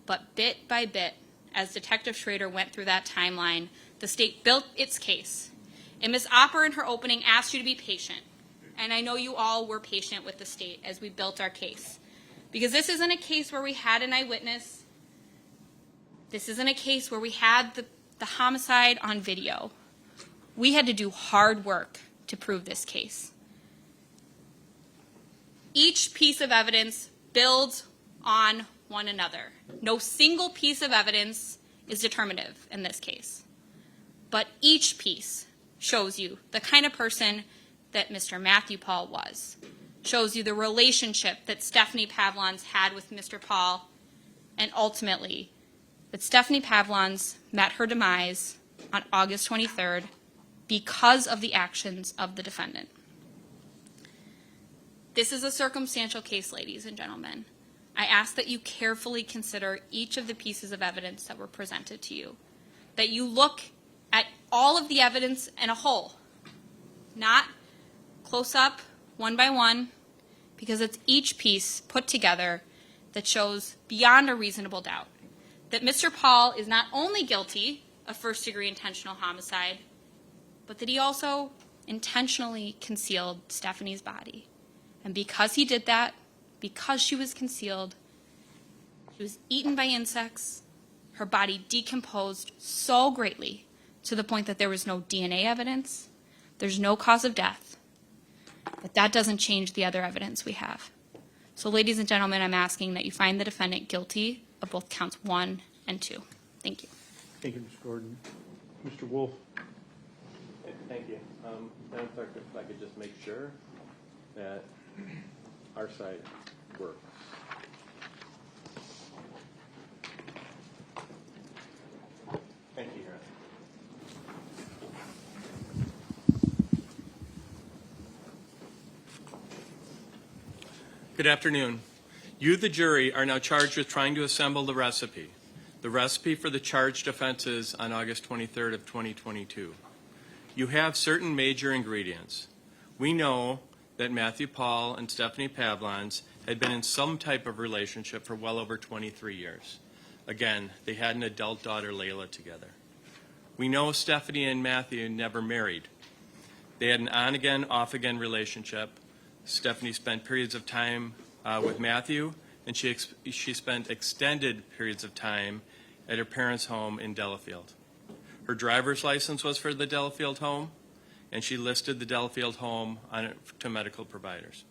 but bit by bit, as Detective Schrader went through that timeline, the state built its case. And Ms. Opper in her opening asked you to be patient. And I know you all were patient with the state as we built our case. Because this isn't a case where we had an eyewitness. This isn't a case where we had the homicide on video. We had to do hard work to prove this case. Each piece of evidence builds on one another. No single piece of evidence is determinative in this case. But each piece shows you the kind of person that Mr. Matthew Pahl was, shows you the relationship that Stephanie Pavlons had with Mr. Pahl, and ultimately that Stephanie Pavlons met her demise on August 23rd because of the actions of the defendant. This is a circumstantial case, ladies and gentlemen. I ask that you carefully consider each of the pieces of evidence that were presented to you, that you look at all of the evidence in a whole, not close up, one by one, because it's each piece put together that shows beyond a reasonable doubt that Mr. Pahl is not only guilty of first-degree intentional homicide, but that he also intentionally concealed Stephanie's body. And because he did that, because she was concealed, she was eaten by insects, her body decomposed so greatly to the point that there was no DNA evidence, there's no cause of death, but that doesn't change the other evidence we have. So ladies and gentlemen, I'm asking that you find the defendant guilty of both counts 1 and 2. Thank you. Thank you, Ms. Gordon. Mr. Wolf. Thank you. Madam Clerk, if I could just make sure that our side works. Thank you, Your Honor. Good afternoon. You, the jury, are now charged with trying to assemble the recipe for the charged offenses on August 23rd of 2022. You have certain major ingredients. We know that Matthew Pahl and Stephanie Pavlons had been in some type of relationship for well over 23 years. Again, they had an adult daughter, Layla, together. We know Stephanie and Matthew never married. They had an on-again, off-again relationship. Stephanie spent periods of time with Matthew, and she spent extended periods of time at her parents' home in Delafield. Her driver's license was for the Delafield home, and she listed the Delafield home to medical providers.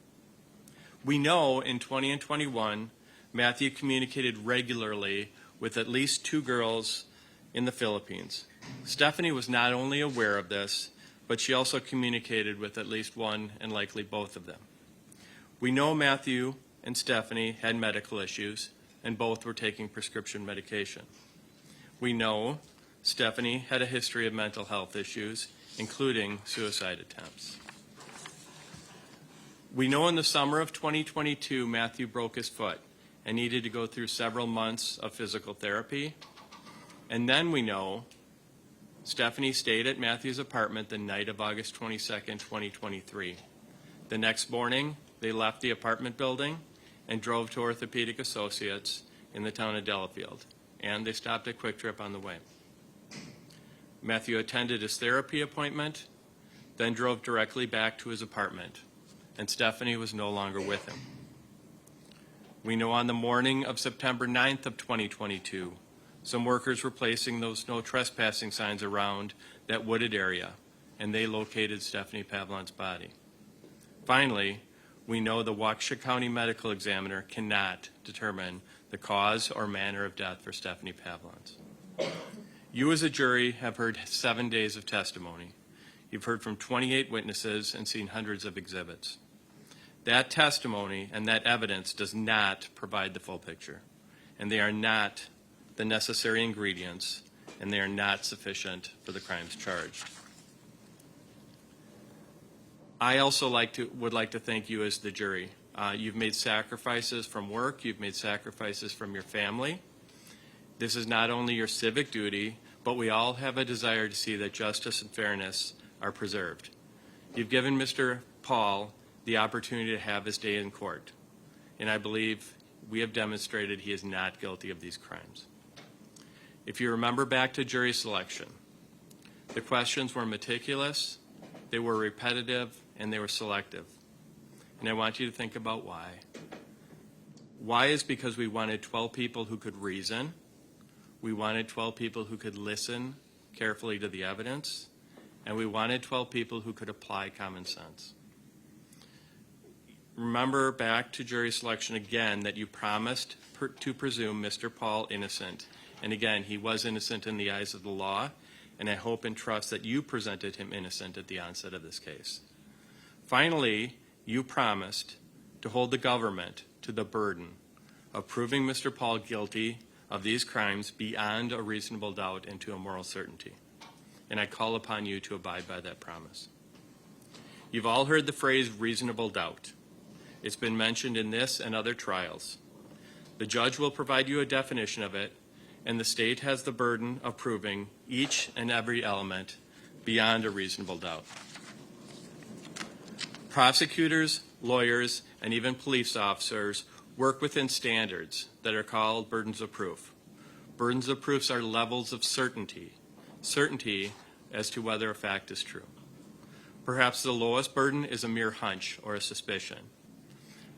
We know in 20 and 21, Matthew communicated regularly with at least 2 girls in the Philippines. Stephanie was not only aware of this, but she also communicated with at least one and likely both of them. We know Matthew and Stephanie had medical issues, and both were taking prescription medication. We know Stephanie had a history of mental health issues, including suicide attempts. We know in the summer of 2022, Matthew broke his foot and needed to go through several months of physical therapy. And then we know Stephanie stayed at Matthew's apartment the night of August 22nd, 2023. The next morning, they left the apartment building and drove to Orthopedic Associates in the town of Delafield, and they stopped at Quick Trip on the way. Matthew attended his therapy appointment, then drove directly back to his apartment, and Stephanie was no longer with him. We know on the morning of September 9th of 2022, some workers were placing those no trespassing signs around that wooded area, and they located Stephanie Pavlons' body. Finally, we know the Waukesha County Medical Examiner cannot determine the cause or manner of death for Stephanie Pavlons. You as a jury have heard 7 days of testimony. You've heard from 28 witnesses and seen hundreds of exhibits. That testimony and that evidence does not provide the full picture, and they are not the necessary ingredients, and they are not sufficient for the crimes charged. I also would like to thank you as the jury. You've made sacrifices from work, you've made sacrifices from your family. This is not only your civic duty, but we all have a desire to see that justice and fairness are preserved. You've given Mr. Pahl the opportunity to have his day in court, and I believe we have demonstrated he is not guilty of these crimes. If you remember back to jury selection, the questions were meticulous, they were repetitive, and they were selective. And I want you to think about why. Why is because we wanted 12 people who could reason, we wanted 12 people who could listen carefully to the evidence, and we wanted 12 people who could apply common sense. Remember back to jury selection again that you promised to presume Mr. Pahl innocent. And again, he was innocent in the eyes of the law, and I hope and trust that you presented him innocent at the onset of this case. Finally, you promised to hold the government to the burden of proving Mr. Pahl guilty of these crimes beyond a reasonable doubt and to a moral certainty. And I call upon you to abide by that promise. You've all heard the phrase reasonable doubt. It's been mentioned in this and other trials. The judge will provide you a definition of it, and the state has the burden of proving each and every element beyond a reasonable doubt. Prosecutors, lawyers, and even police officers work within standards that are called burdens of proof. Burdens of proofs are levels of certainty as to whether a fact is true. Perhaps the lowest burden is a mere hunch or a suspicion.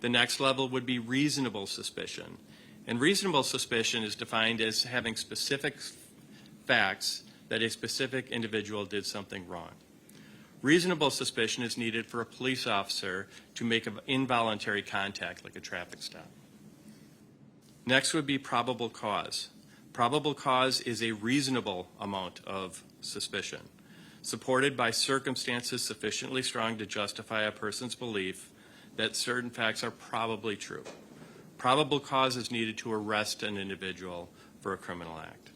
The next level would be reasonable suspicion. And reasonable suspicion is defined as having specific facts that a specific individual did something wrong. Reasonable suspicion is needed for a police officer to make an involuntary contact, like a traffic stop. Next would be probable cause. Probable cause is a reasonable amount of suspicion, supported by circumstances sufficiently strong to justify a person's belief that certain facts are probably true. Probable cause is needed to arrest an individual for a criminal act.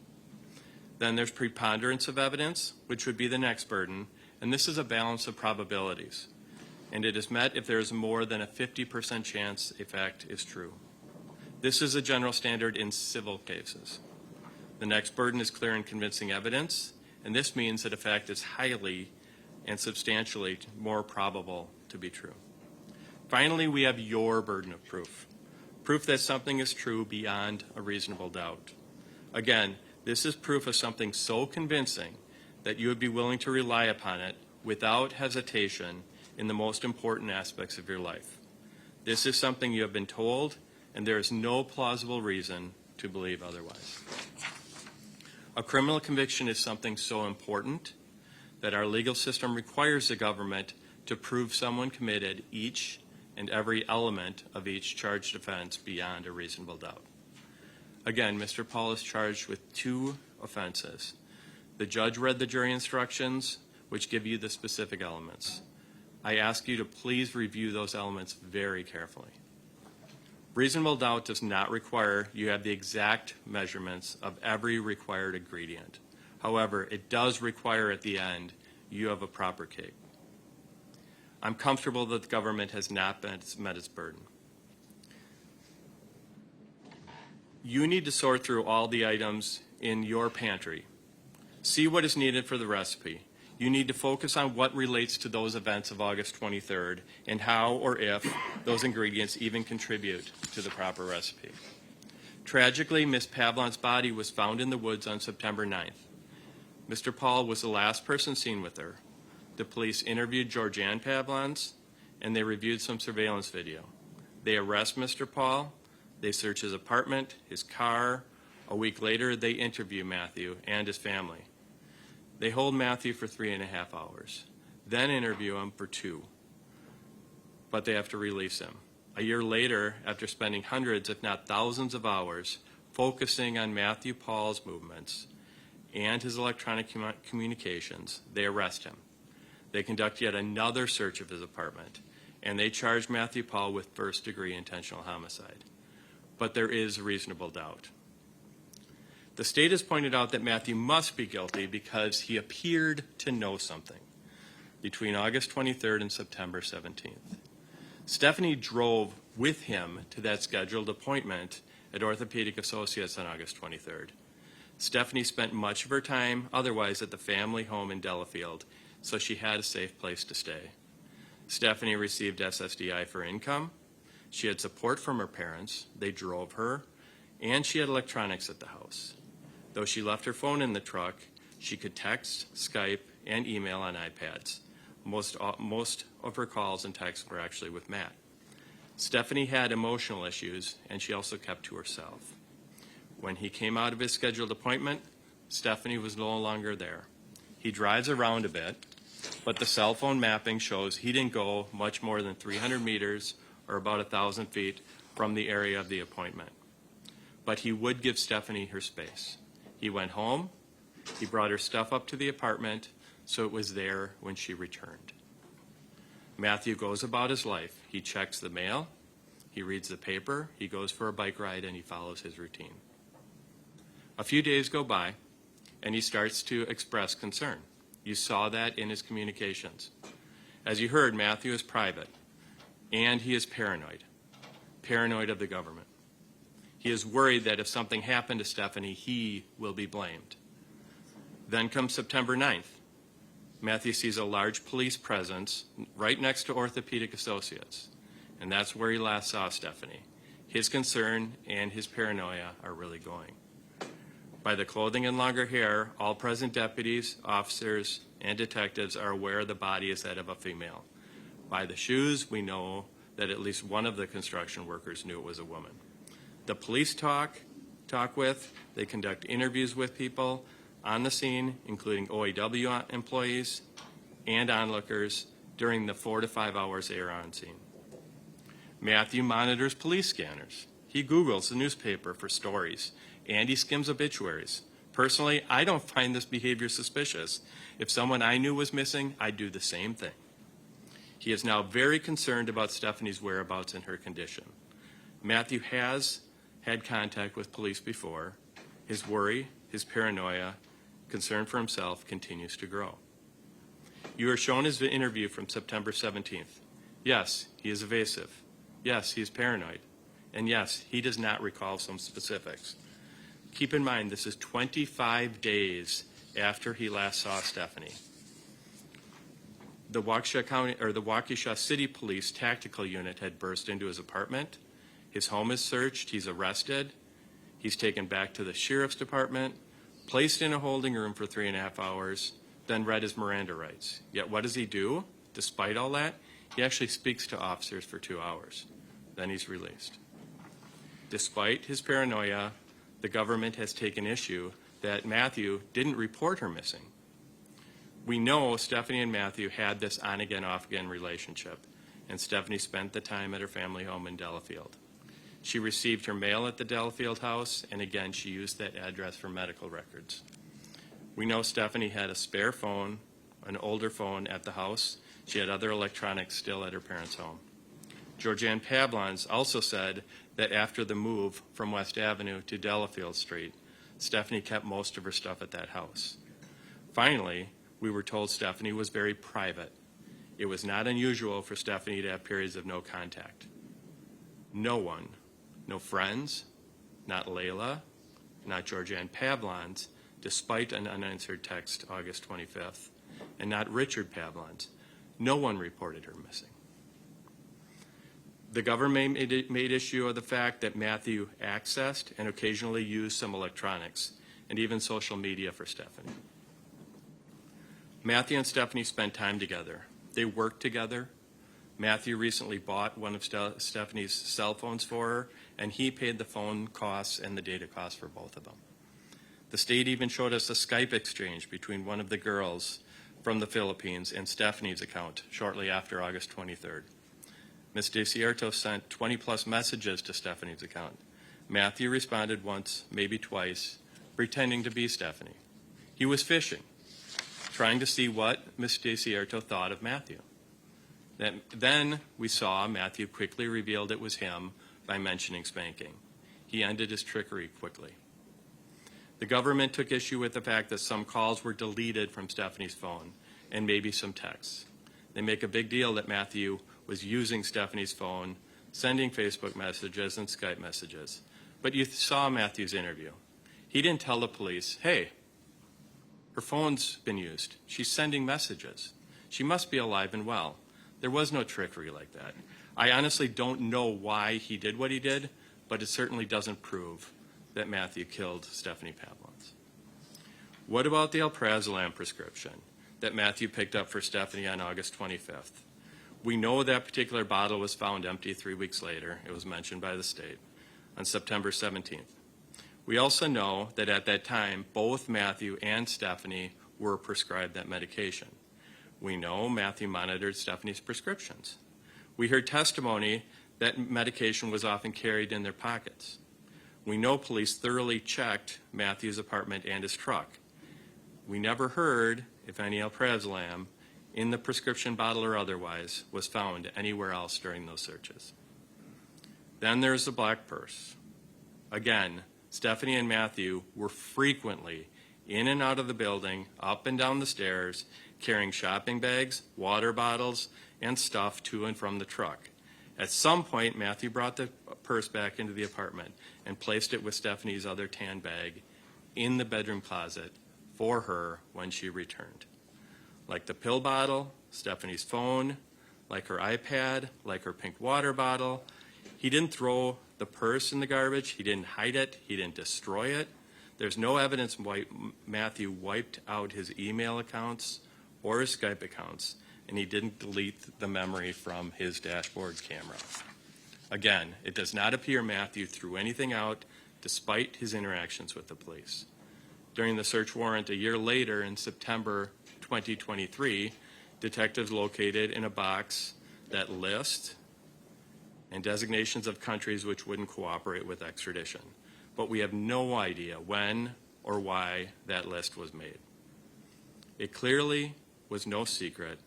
Then there's preponderance of evidence, which would be the next burden, and this is a balance of probabilities. And it is met if there is more than a 50% chance a fact is true. This is a general standard in civil cases. The next burden is clear and convincing evidence, and this means that a fact is highly and substantially more probable to be true. Finally, we have your burden of proof. Proof that something is true beyond a reasonable doubt. Again, this is proof of something so convincing that you would be willing to rely upon it without hesitation in the most important aspects of your life. This is something you have been told, and there is no plausible reason to believe otherwise. A criminal conviction is something so important that our legal system requires the government to prove someone committed each and every element of each charged offense beyond a reasonable doubt. Again, Mr. Pahl is charged with 2 offenses. The judge read the jury instructions, which give you the specific elements. I ask you to please review those elements very carefully. Reasonable doubt does not require you have the exact measurements of every required ingredient. However, it does require at the end you have a proper cake. I'm comfortable that the government has not met its burden. You need to sort through all the items in your pantry. See what is needed for the recipe. You need to focus on what relates to those events of August 23rd and how or if those ingredients even contribute to the proper recipe. Tragically, Miss Pavlons' body was found in the woods on September 9th. Mr. Pahl was the last person seen with her. The police interviewed Georgianne Pavlons, and they reviewed some surveillance video. They arrest Mr. Pahl. They search his apartment, his car. A week later, they interview Matthew and his family. They hold Matthew for 3.5 hours, then interview him for 2. But they have to release him. A year later, after spending hundreds, if not thousands of hours focusing on Matthew Pahl's movements and his electronic communications, they arrest him. They conduct yet another search of his apartment, and they charge Matthew Pahl with first-degree intentional homicide. But there is reasonable doubt. The state has pointed out that Matthew must be guilty because he appeared to know something between August 23rd and September 17th. Stephanie drove with him to that scheduled appointment at Orthopedic Associates on August 23rd. Stephanie spent much of her time otherwise at the family home in Delafield, so she had a safe place to stay. Stephanie received SSDI for income. She had support from her parents. They drove her, and she had electronics at the house. Though she left her phone in the truck, she could text, Skype, and email on iPads. Most of her calls and texts were actually with Matt. Stephanie had emotional issues, and she also kept to herself. When he came out of his scheduled appointment, Stephanie was no longer there. He drives around a bit, but the cell phone mapping shows he didn't go much more than 300 meters or about 1,000 feet from the area of the appointment. But he would give Stephanie her space. He went home, he brought her stuff up to the apartment, so it was there when she returned. Matthew goes about his life. He checks the mail, he reads the paper, he goes for a bike ride, and he follows his routine. A few days go by, and he starts to express concern. You saw that in his communications. As you heard, Matthew is private, and he is paranoid of the government. He is worried that if something happened to Stephanie, he will be blamed. Then comes September 9th. Matthew sees a large police presence right next to Orthopedic Associates, and that's where he last saw Stephanie. His concern and his paranoia are really going. By the clothing and longer hair, all present deputies, officers, and detectives are aware the body is that of a female. By the shoes, we know that at least one of the construction workers knew it was a woman. The police talk with, they conduct interviews with people on the scene, including OAW employees and onlookers during the 4 to 5 hours they are on scene. Matthew monitors police scanners. He Googles the newspaper for stories, and he skims obituaries. Personally, I don't find this behavior suspicious. If someone I knew was missing, I'd do the same thing. He is now very concerned about Stephanie's whereabouts and her condition. Matthew has had contact with police before. His worry, his paranoia, concern for himself continues to grow. You are shown his interview from September 17th. Yes, he is evasive. Yes, he is paranoid. And yes, he does not recall some specifics. Keep in mind, this is 25 days after he last saw Stephanie. The Waukesha City Police Tactical Unit had burst into his apartment. His home is searched. He's arrested. He's taken back to the sheriff's department, placed in a holding room for 3.5 hours, then read his Miranda rights. Yet what does he do? Despite all that, he actually speaks to officers for 2 hours. Then he's released. Despite his paranoia, the government has taken issue that Matthew didn't report her missing. We know Stephanie and Matthew had this on-again, off-again relationship, and Stephanie spent the time at her family home in Delafield. She received her mail at the Delafield house, and again, she used that address for medical records. We know Stephanie had a spare phone, an older phone at the house. She had other electronics still at her parents' home. Georgianne Pavlons also said that after the move from West Avenue to Delafield Street, Stephanie kept most of her stuff at that house. Finally, we were told Stephanie was very private. It was not unusual for Stephanie to have periods of no contact. No one, no friends, not Layla, not Georgianne Pavlons, despite an unanswered text August 25th, and not Richard Pavlons. No one reported her missing. The government made issue of the fact that Matthew accessed and occasionally used some electronics and even social media for Stephanie. Matthew and Stephanie spent time together. They worked together. Matthew recently bought one of Stephanie's cell phones for her, and he paid the phone costs and the data costs for both of them. The state even showed us a Skype exchange between one of the girls from the Philippines and Stephanie's account shortly after August 23rd. Ms. DeCierto sent 20-plus messages to Stephanie's account. Matthew responded once, maybe twice, pretending to be Stephanie. He was fishing, trying to see what Ms. DeCierto thought of Matthew. Then we saw Matthew quickly revealed it was him by mentioning spanking. He ended his trickery quickly. The government took issue with the fact that some calls were deleted from Stephanie's phone and maybe some texts. They make a big deal that Matthew was using Stephanie's phone, sending Facebook messages and Skype messages. But you saw Matthew's interview. He didn't tell the police, hey, her phone's been used. She's sending messages. She must be alive and well. There was no trickery like that. I honestly don't know why he did what he did, but it certainly doesn't prove that Matthew killed Stephanie Pavlons. What about the alprazolam prescription that Matthew picked up for Stephanie on August 25th? We know that particular bottle was found empty 3 weeks later. It was mentioned by the state on September 17th. We also know that at that time, both Matthew and Stephanie were prescribed that medication. We know Matthew monitored Stephanie's prescriptions. We heard testimony that medication was often carried in their pockets. We know police thoroughly checked Matthew's apartment and his truck. We never heard if any alprazolam in the prescription bottle or otherwise was found anywhere else during those searches. Then there's the black purse. Again, Stephanie and Matthew were frequently in and out of the building, up and down the stairs, carrying shopping bags, water bottles, and stuff to and from the truck. At some point, Matthew brought the purse back into the apartment and placed it with Stephanie's other tan bag in the bedroom closet for her when she returned. Like the pill bottle, Stephanie's phone, like her iPad, like her pink water bottle, he didn't throw the purse in the garbage, he didn't hide it, he didn't destroy it. There's no evidence Matthew wiped out his email accounts or his Skype accounts, and he didn't delete the memory from his dashboard camera. Again, it does not appear Matthew threw anything out despite his interactions with the police. During the search warrant a year later in September 2023, detectives located in a box that list and designations of countries which wouldn't cooperate with extradition. But we have no idea when or why that list was made. It clearly was no secret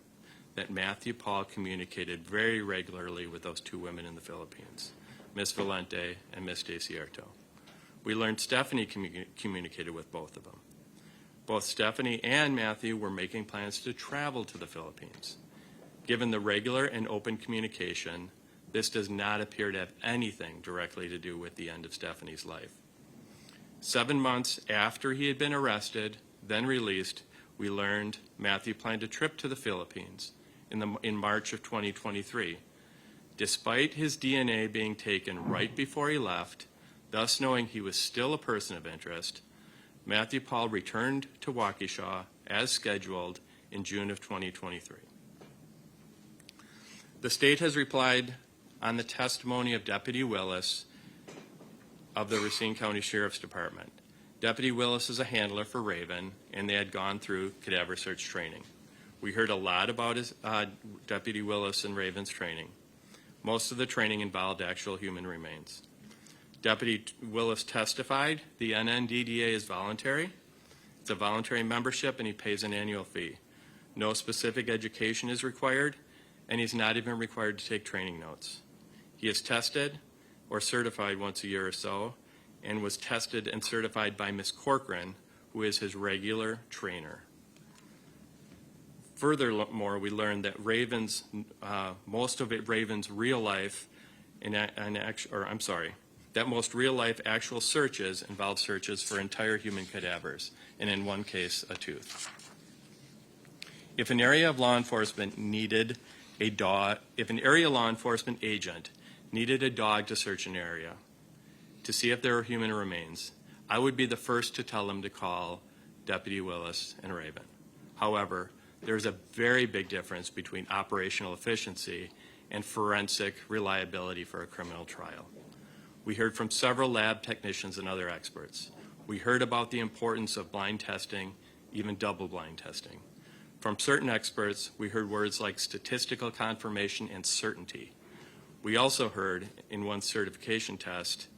that Matthew Pahl communicated very regularly with those two women in the Philippines, Ms. Valente and Ms. DeCierto. We learned Stephanie communicated with both of them. Both Stephanie and Matthew were making plans to travel to the Philippines. Given the regular and open communication, this does not appear to have anything directly to do with the end of Stephanie's life. 7 months after he had been arrested, then released, we learned Matthew planned a trip to the Philippines in March of 2023. Despite his DNA being taken right before he left, thus knowing he was still a person of interest, Matthew Pahl returned to Waukesha as scheduled in June of 2023. The state has replied on the testimony of Deputy Willis of the Racine County Sheriff's Department. Deputy Willis is a handler for Raven, and they had gone through cadaver search training. We heard a lot about Deputy Willis and Raven's training. Most of the training involved actual human remains. Deputy Willis testified the NNDDA is voluntary. It's a voluntary membership, and he pays an annual fee. No specific education is required, and he's not even required to take training notes. He is tested or certified once a year or so, and was tested and certified by Ms. Corcoran, who is his regular trainer. Furthermore, we learned that Raven's, most of Raven's real life, that most real-life actual searches involve searches for entire human cadavers, and in one case, a tooth. If an area law enforcement agent needed a dog to search an area to see if there were human remains, I would be the first to tell them to call Deputy Willis and Raven. However, there's a very big difference between operational efficiency and forensic reliability for a criminal trial. We heard from several lab technicians and other experts. We heard about the importance of blind testing, even double-blind testing. From certain experts, we heard words like statistical confirmation and certainty. We also heard in one certification test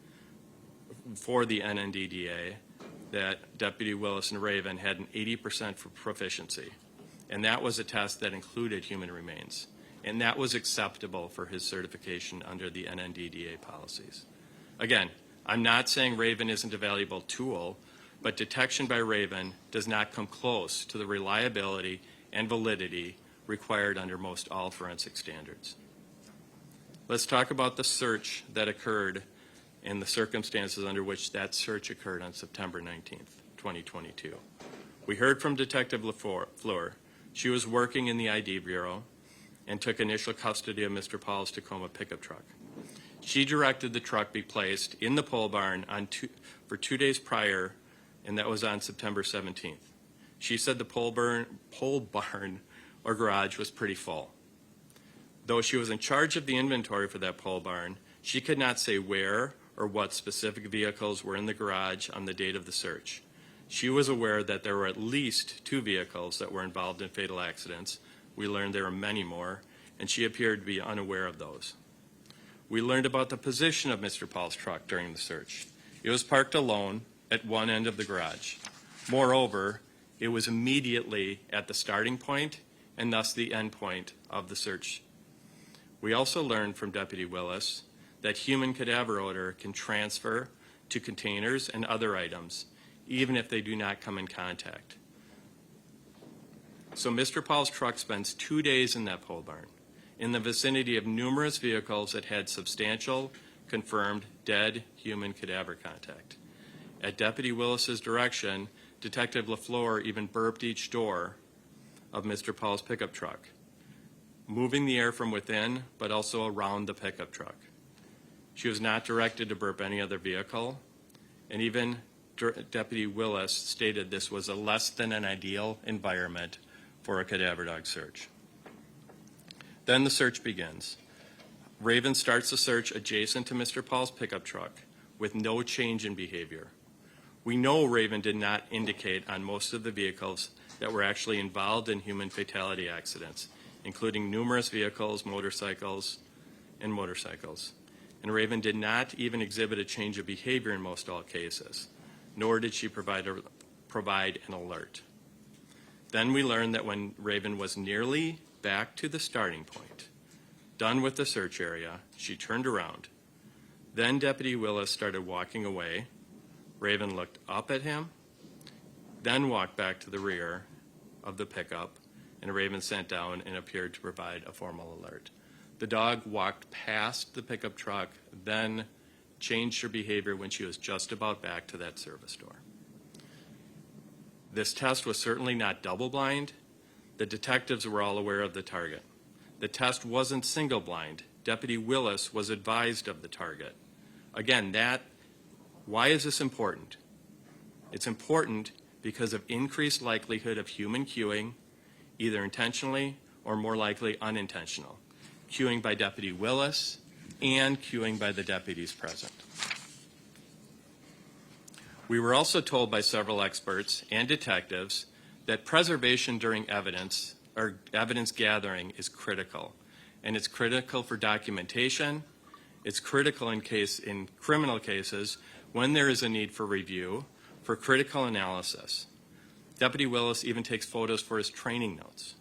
for the NNDDA that Deputy Willis and Raven had an 80% for proficiency. And that was a test that included human remains. And that was acceptable for his certification under the NNDDA policies. Again, I'm not saying Raven isn't a valuable tool, but detection by Raven does not come close to the reliability and validity required under most all forensic standards. Let's talk about the search that occurred and the circumstances under which that search occurred on September 19th, 2022. We heard from Detective LaFleur. She was working in the ID Bureau and took initial custody of Mr. Pahl's Tacoma pickup truck. She directed the truck be placed in the pole barn for 2 days prior, and that was on September 17th. She said the pole barn or garage was pretty full. Though she was in charge of the inventory for that pole barn, she could not say where or what specific vehicles were in the garage on the date of the search. She was aware that there were at least 2 vehicles that were involved in fatal accidents. We learned there were many more, and she appeared to be unaware of those. We learned about the position of Mr. Pahl's truck during the search. It was parked alone at one end of the garage. Moreover, it was immediately at the starting point and thus the end point of the search. We also learned from Deputy Willis that human cadaver odor can transfer to containers and other items, even if they do not come in contact. So Mr. Pahl's truck spends 2 days in that pole barn, in the vicinity of numerous vehicles that had substantial, confirmed, dead human cadaver contact. At Deputy Willis's direction, Detective LaFleur even burped each door of Mr. Pahl's pickup truck, moving the air from within, but also around the pickup truck. She was not directed to burp any other vehicle, and even Deputy Willis stated this was a less than an ideal environment for a cadaver dog search. Then the search begins. Raven starts the search adjacent to Mr. Pahl's pickup truck with no change in behavior. We know Raven did not indicate on most of the vehicles that were actually involved in human fatality accidents, including numerous vehicles, motorcycles. And Raven did not even exhibit a change of behavior in most all cases, nor did she provide an alert. Then we learned that when Raven was nearly back to the starting point, done with the search area, she turned around. Then Deputy Willis started walking away. Raven looked up at him, then walked back to the rear of the pickup, and Raven sat down and appeared to provide a formal alert. The dog walked past the pickup truck, then changed her behavior when she was just about back to that service door. This test was certainly not double-blind. The detectives were all aware of the target. The test wasn't single-blind. Deputy Willis was advised of the target. Again, why is this important? It's important because of increased likelihood of human cueing, either intentionally or more likely unintentional. Cueing by Deputy Willis and cueing by the deputies present. We were also told by several experts and detectives that preservation during evidence gathering is critical. And it's critical for documentation. It's critical in criminal cases when there is a need for review, for critical analysis. Deputy Willis even takes photos for his training notes.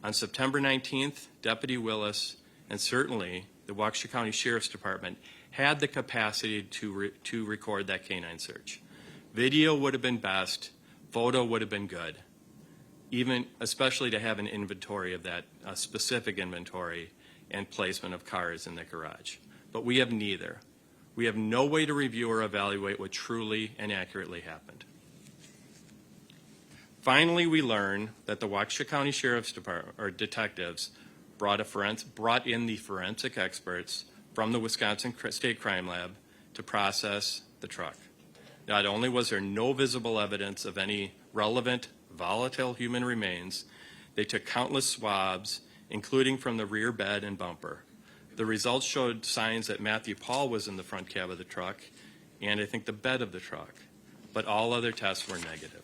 On September 19th, Deputy Willis and certainly the Waukesha County Sheriff's Department had the capacity to record that canine search. Video would have been best, photo would have been good, especially to have an inventory of that, specific inventory and placement of cars in the garage. But we have neither. We have no way to review or evaluate what truly and accurately happened. Finally, we learn that the Waukesha County Sheriff's Department, or detectives, brought in the forensic experts from the Wisconsin State Crime Lab to process the truck. Not only was there no visible evidence of any relevant volatile human remains, they took countless swabs, including from the rear bed and bumper. The results showed signs that Matthew Pahl was in the front cab of the truck, and I think the bed of the truck, but all other tests were negative.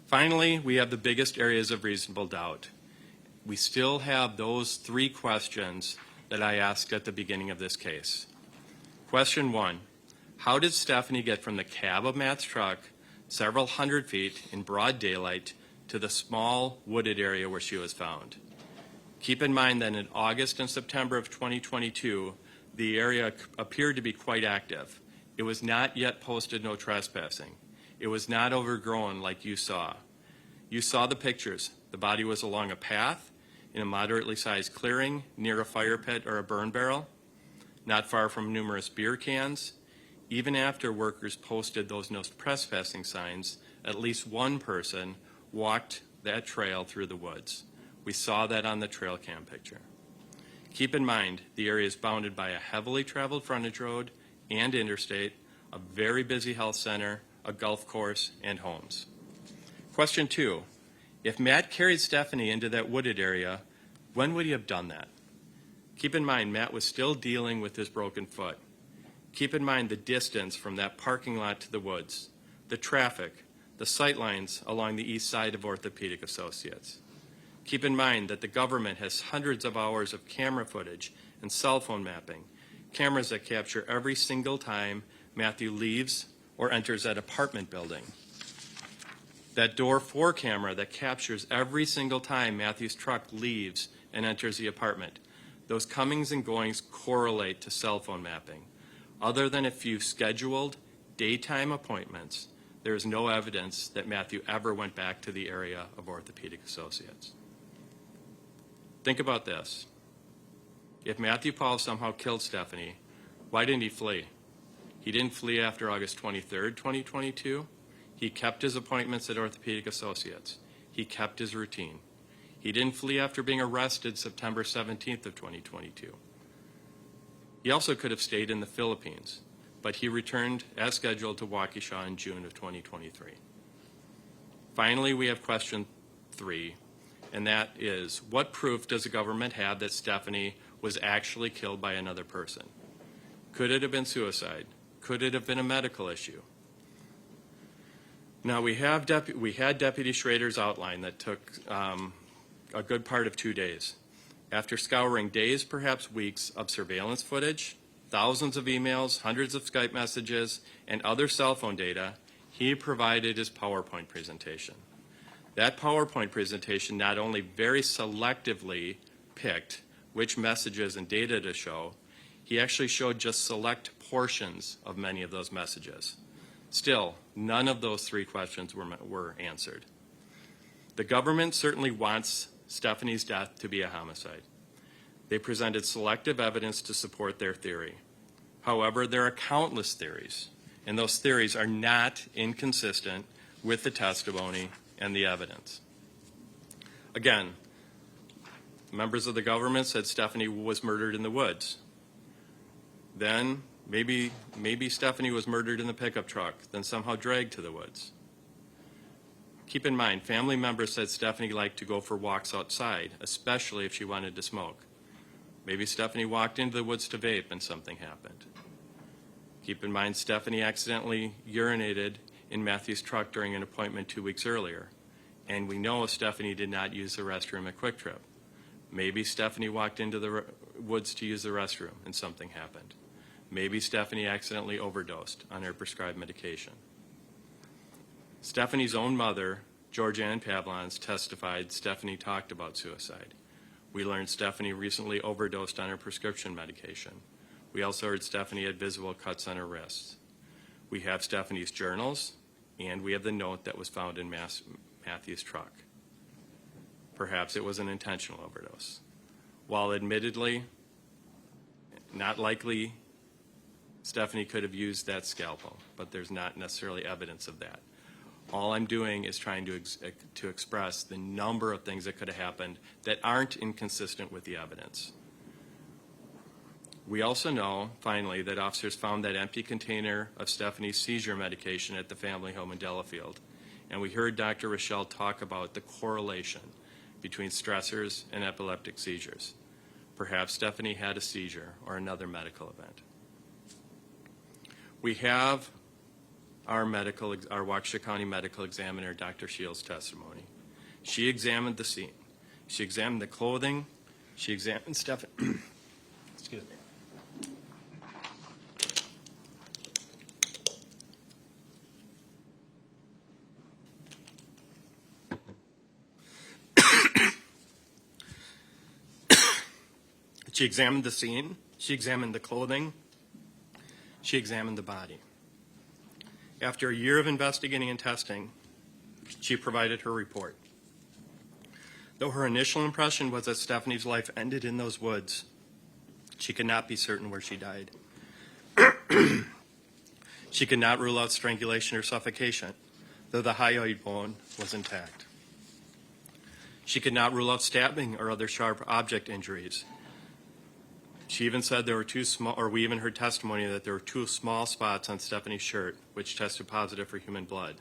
Finally, we have the biggest areas of reasonable doubt. We still have those three questions that I asked at the beginning of this case. Question 1, how did Stephanie get from the cab of Matt's truck several hundred feet in broad daylight to the small wooded area where she was found? Keep in mind that in August and September of 2022, the area appeared to be quite active. It was not yet posted no trespassing. It was not overgrown like you saw. You saw the pictures. The body was along a path in a moderately sized clearing near a fire pit or a burn barrel, not far from numerous beer cans. Even after workers posted those no trespassing signs, at least one person walked that trail through the woods. We saw that on the trail cam picture. Keep in mind, the area is bounded by a heavily traveled frontage road and interstate, a very busy health center, a golf course, and homes. Question 2, if Matt carried Stephanie into that wooded area, when would he have done that? Keep in mind, Matt was still dealing with his broken foot. Keep in mind the distance from that parking lot to the woods, the traffic, the sight lines along the east side of Orthopedic Associates. Keep in mind that the government has hundreds of hours of camera footage and cell phone mapping, cameras that capture every single time Matthew leaves or enters that apartment building. That door 4 camera that captures every single time Matthew's truck leaves and enters the apartment. Those comings and goings correlate to cell phone mapping. Other than a few scheduled daytime appointments, there is no evidence that Matthew ever went back to the area of Orthopedic Associates. Think about this. If Matthew Pahl somehow killed Stephanie, why didn't he flee? He didn't flee after August 23rd, 2022. He kept his appointments at Orthopedic Associates. He kept his routine. He didn't flee after being arrested September 17th of 2022. He also could have stayed in the Philippines, but he returned as scheduled to Waukesha in June of 2023. Finally, we have question 3, and that is, what proof does the government have that Stephanie was actually killed by another person? Could it have been suicide? Could it have been a medical issue? Now, we had Deputy Schrader's outline that took a good part of 2 days. After scouring days, perhaps weeks, of surveillance footage, thousands of emails, hundreds of Skype messages, and other cell phone data, he provided his PowerPoint presentation. That PowerPoint presentation not only very selectively picked which messages and data to show, he actually showed just select portions of many of those messages. Still, none of those 3 questions were answered. The government certainly wants Stephanie's death to be a homicide. They presented selective evidence to support their theory. However, there are countless theories, and those theories are not inconsistent with the testimony and the evidence. Again, members of the government said Stephanie was murdered in the woods. Then maybe Stephanie was murdered in the pickup truck, then somehow dragged to the woods. Keep in mind, family members said Stephanie liked to go for walks outside, especially if she wanted to smoke. Maybe Stephanie walked into the woods to vape and something happened. Keep in mind, Stephanie accidentally urinated in Matthew's truck during an appointment 2 weeks earlier. And we know Stephanie did not use the restroom at Quick Trip. Maybe Stephanie walked into the woods to use the restroom and something happened. Maybe Stephanie accidentally overdosed on her prescribed medication. Stephanie's own mother, Georgianne Pavlons, testified Stephanie talked about suicide. We learned Stephanie recently overdosed on her prescription medication. We also heard Stephanie had visible cuts on her wrists. We have Stephanie's journals, and we have the note that was found in Matthew's truck. Perhaps it was an intentional overdose. While admittedly, not likely Stephanie could have used that scalpel, but there's not necessarily evidence of that. All I'm doing is trying to express the number of things that could have happened that aren't inconsistent with the evidence. We also know, finally, that officers found that empty container of Stephanie's seizure medication at the family home in Delafield. And we heard Dr. Rochelle talk about the correlation between stressors and epileptic seizures. Perhaps Stephanie had a seizure or another medical event. We have our Waukesha County medical examiner, Dr. Shields' testimony. She examined the scene. She examined the clothing. She examined Stephanie. Excuse me. She examined the scene, she examined the clothing, she examined the body. After a year of investigating and testing, she provided her report. Though her initial impression was that Stephanie's life ended in those woods, she could not be certain where she died. She could not rule out strangulation or suffocation, though the hyoid bone was intact. She could not rule out stabbing or other sharp object injuries. She even said there were two small, or we even heard testimony that there were two small spots on Stephanie's shirt which tested positive for human blood.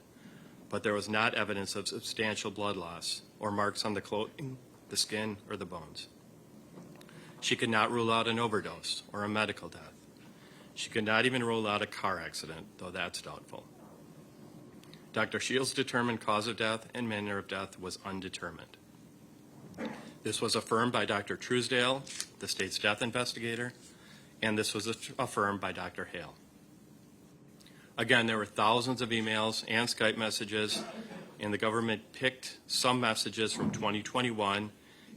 But there was not evidence of substantial blood loss or marks on the clothing, the skin, or the bones. She could not rule out an overdose or a medical death. She could not even rule out a car accident, though that's doubtful. Dr. Shields determined cause of death and manner of death was undetermined. This was affirmed by Dr. Truesdale, the state's death investigator, and this was affirmed by Dr. Hale. Again, there were thousands of emails and Skype messages, and the government picked some messages from 2021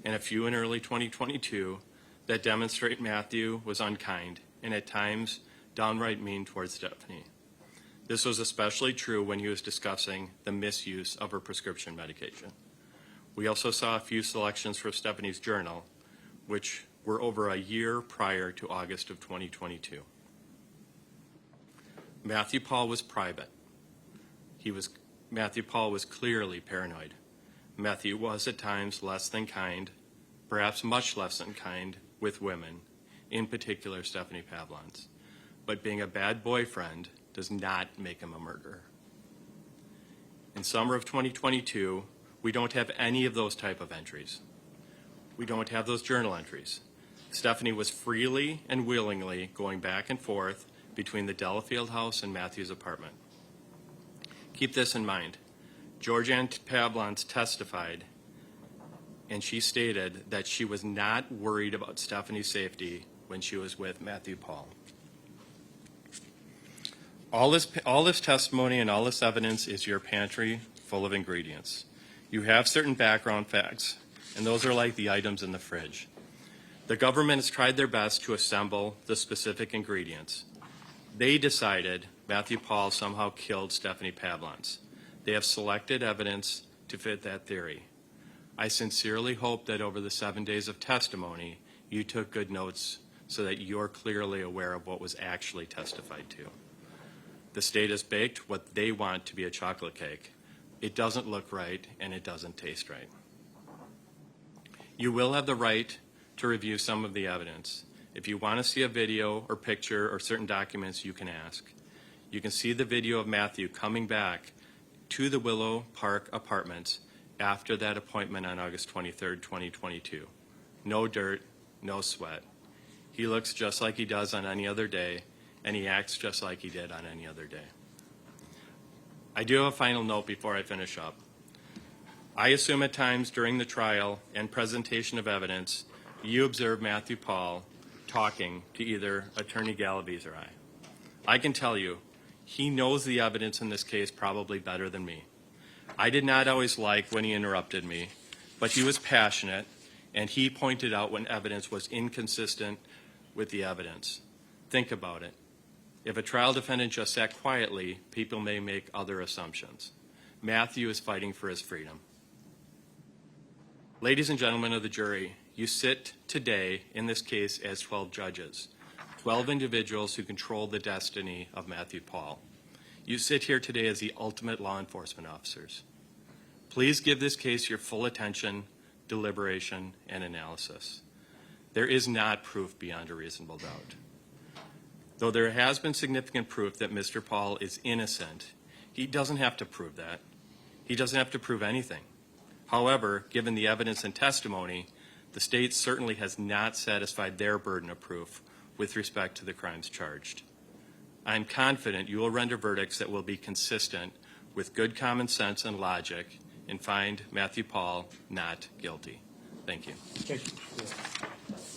and a few in early 2022 that demonstrate Matthew was unkind and at times downright mean towards Stephanie. This was especially true when he was discussing the misuse of her prescription medication. We also saw a few selections from Stephanie's journal, which were over a year prior to August of 2022. Matthew Pahl was private. Matthew Pahl was clearly paranoid. Matthew was at times less than kind, perhaps much less than kind, with women, in particular Stephanie Pavlons. But being a bad boyfriend does not make him a murderer. In summer of 2022, we don't have any of those type of entries. We don't have those journal entries. Stephanie was freely and willingly going back and forth between the Delafield house and Matthew's apartment. Keep this in mind. Georgianne Pavlons testified, and she stated that she was not worried about Stephanie's safety when she was with Matthew Pahl. All this testimony and all this evidence is your pantry full of ingredients. You have certain background facts, and those are like the items in the fridge. The government has tried their best to assemble the specific ingredients. They decided Matthew Pahl somehow killed Stephanie Pavlons. They have selected evidence to fit that theory. I sincerely hope that over the 7 days of testimony, you took good notes so that you're clearly aware of what was actually testified to. The state has baked what they want to be a chocolate cake. It doesn't look right, and it doesn't taste right. You will have the right to review some of the evidence. If you want to see a video or picture or certain documents, you can ask. You can see the video of Matthew coming back to the Willow Park apartments after that appointment on August 23rd, 2022. No dirt, no sweat. He looks just like he does on any other day, and he acts just like he did on any other day. I do have a final note before I finish up. I assume at times during the trial and presentation of evidence, you observe Matthew Pahl talking to either Attorney Galaviz or I. I can tell you, he knows the evidence in this case probably better than me. I did not always like when he interrupted me, but he was passionate, and he pointed out when evidence was inconsistent with the evidence. Think about it. If a trial defendant just sat quietly, people may make other assumptions. Matthew is fighting for his freedom. Ladies and gentlemen of the jury, you sit today in this case as 12 judges, 12 individuals who control the destiny of Matthew Pahl. You sit here today as the ultimate law enforcement officers. Please give this case your full attention, deliberation, and analysis. There is not proof beyond a reasonable doubt. Though there has been significant proof that Mr. Pahl is innocent, he doesn't have to prove that. He doesn't have to prove anything. However, given the evidence and testimony, the state certainly has not satisfied their burden of proof with respect to the crimes charged. I am confident you will render verdicts that will be consistent with good common sense and logic and find Matthew Pahl not guilty. Thank you. Thank you, Mr. Wolf.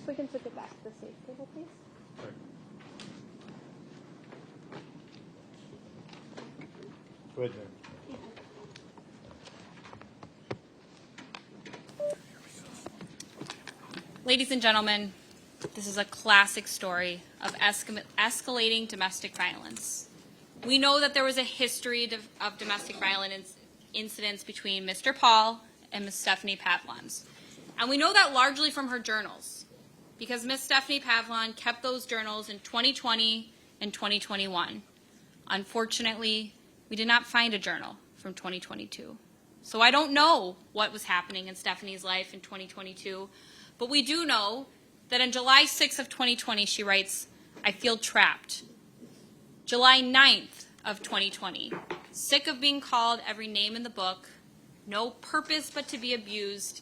We can switch it back to the safe table, please. Sorry. Go ahead, Mayor. Ladies and gentlemen, this is a classic story of escalating domestic violence. We know that there was a history of domestic violence incidents between Mr. Pahl and Ms. Stephanie Pavlons. And we know that largely from her journals, because Ms. Stephanie Pavlon kept those journals in 2020 and 2021. Unfortunately, we did not find a journal from 2022. So I don't know what was happening in Stephanie's life in 2022, but we do know that on July 6th of 2020, she writes, "I feel trapped." July 9th of 2020, sick of being called every name in the book, no purpose but to be abused,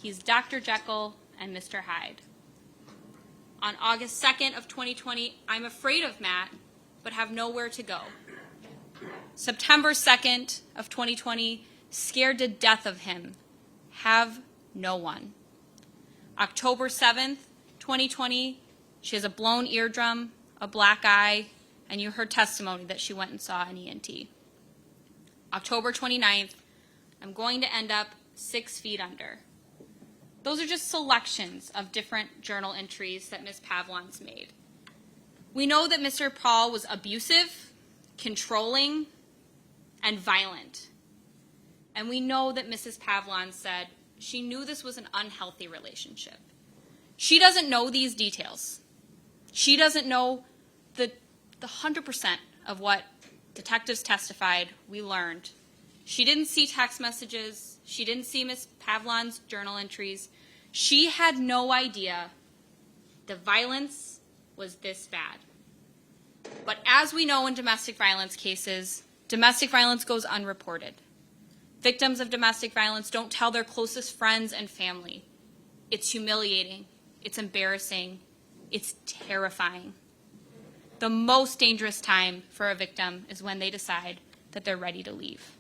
he's Dr. Jekyll and Mr. Hyde. On August 2nd of 2020, I'm afraid of Matt, but have nowhere to go. September 2nd of 2020, scared to death of him, have no one. October 7th, 2020, she has a blown eardrum, a black eye, and you heard testimony that she went and saw an ENT. October 29th, I'm going to end up 6 feet under. Those are just selections of different journal entries that Ms. Pavlons made. We know that Mr. Pahl was abusive, controlling, and violent. And we know that Mrs. Pavlon said she knew this was an unhealthy relationship. She doesn't know these details. She doesn't know the 100% of what detectives testified we learned. She didn't see text messages. She didn't see Ms. Pavlon's journal entries. She had no idea the violence was this bad. But as we know in domestic violence cases, domestic violence goes unreported. Victims of domestic violence don't tell their closest friends and family. It's humiliating. It's embarrassing. It's terrifying. The most dangerous time for a victim is when they decide that they're ready to leave.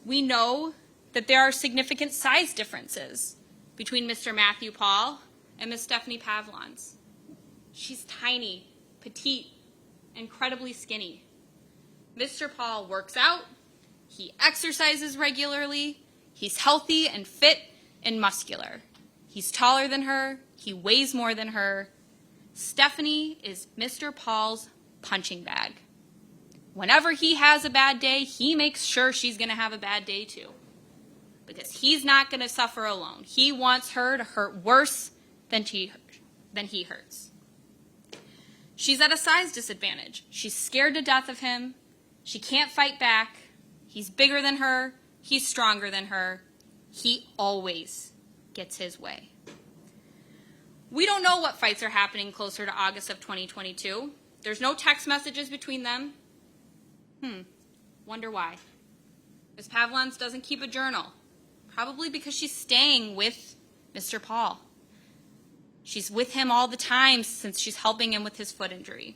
We know that there are significant size differences between Mr. Matthew Pahl and Ms. Stephanie Pavlons. She's tiny, petite, incredibly skinny. Mr. Pahl works out, he exercises regularly, he's healthy and fit and muscular. He's taller than her, he weighs more than her. Stephanie is Mr. Pahl's punching bag. Whenever he has a bad day, he makes sure she's going to have a bad day too. Because he's not going to suffer alone. He wants her to hurt worse than he hurts. She's at a size disadvantage. She's scared to death of him. She can't fight back. He's bigger than her. He's stronger than her. He always gets his way. We don't know what fights are happening closer to August of 2022. There's no text messages between them. Wonder why. Ms. Pavlons doesn't keep a journal. Probably because she's staying with Mr. Pahl. She's with him all the time since she's helping him with his foot injury.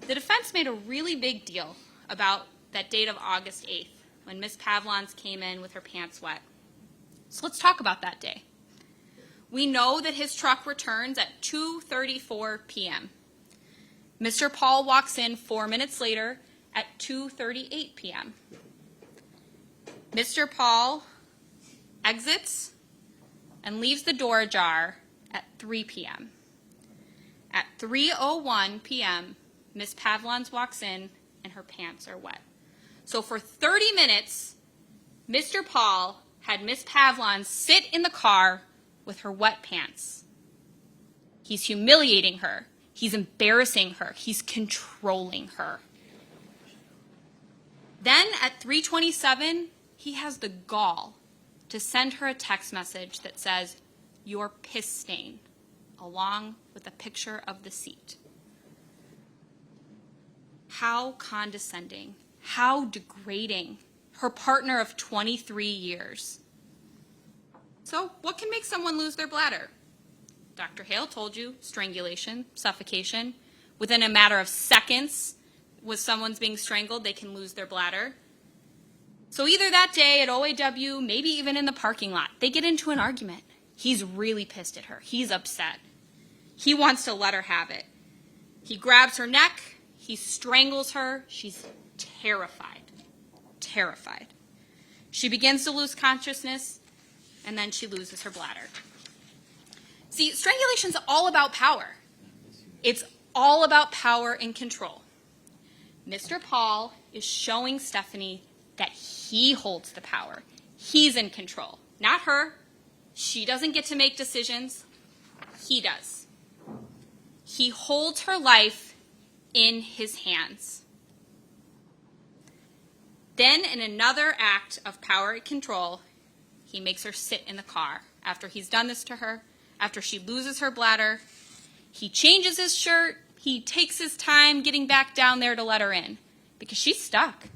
The defense made a really big deal about that date of August 8th when Ms. Pavlons came in with her pants wet. So let's talk about that day. We know that his truck returns at 2:34 p.m. Mr. Pahl walks in 4 minutes later at 2:38 p.m. Mr. Pahl exits and leaves the door ajar at 3 p.m. At 3:01 p.m., Ms. Pavlons walks in and her pants are wet. So for 30 minutes, Mr. Pahl had Miss Pavlons sit in the car with her wet pants. He's humiliating her. He's embarrassing her. He's controlling her. Then at 3:27, he has the gall to send her a text message that says, "Your piss stain," along with a picture of the seat. How condescending, how degrading. Her partner of 23 years. So what can make someone lose their bladder? Dr. Hale told you, strangulation, suffocation. Within a matter of seconds, when someone's being strangled, they can lose their bladder. So either that day at OAW, maybe even in the parking lot, they get into an argument. He's really pissed at her. He's upset. He wants to let her have it. He grabs her neck. He strangles her. She's terrified. Terrified. She begins to lose consciousness, and then she loses her bladder. See, strangulation's all about power. It's all about power and control. Mr. Pahl is showing Stephanie that he holds the power. He's in control, not her. She doesn't get to make decisions. He does. He holds her life in his hands. Then, in another act of power and control, he makes her sit in the car. After he's done this to her, after she loses her bladder, he changes his shirt. He takes his time getting back down there to let her in because she's stuck.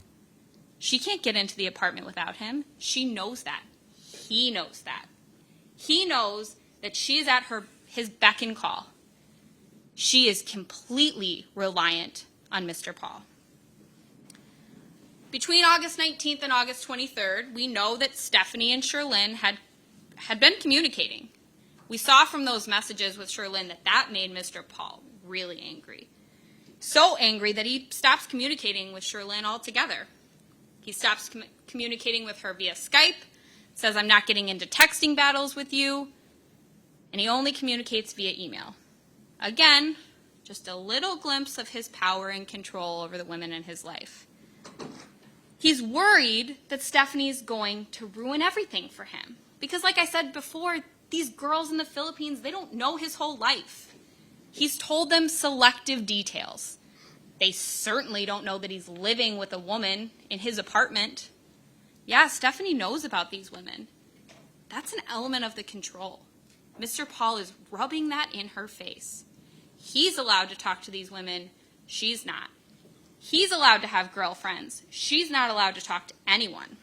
She can't get into the apartment without him. She knows that. He knows that. He knows that she is at his beck and call. She is completely reliant on Mr. Pahl. Between August 19th and August 23rd, we know that Stephanie and Sherlyn had been communicating. We saw from those messages with Sherlyn that made Mr. Pahl really angry. So angry that he stops communicating with Sherlyn altogether. He stops communicating with her via Skype, says, "I'm not getting into texting battles with you," and he only communicates via email. Again, just a little glimpse of his power and control over the women in his life. He's worried that Stephanie's going to ruin everything for him. Because like I said before, these girls in the Philippines, they don't know his whole life. He's told them selective details. They certainly don't know that he's living with a woman in his apartment. Yeah, Stephanie knows about these women. That's an element of the control. Mr. Pahl is rubbing that in her face. He's allowed to talk to these women. She's not. He's allowed to have girlfriends. She's not allowed to talk to anyone.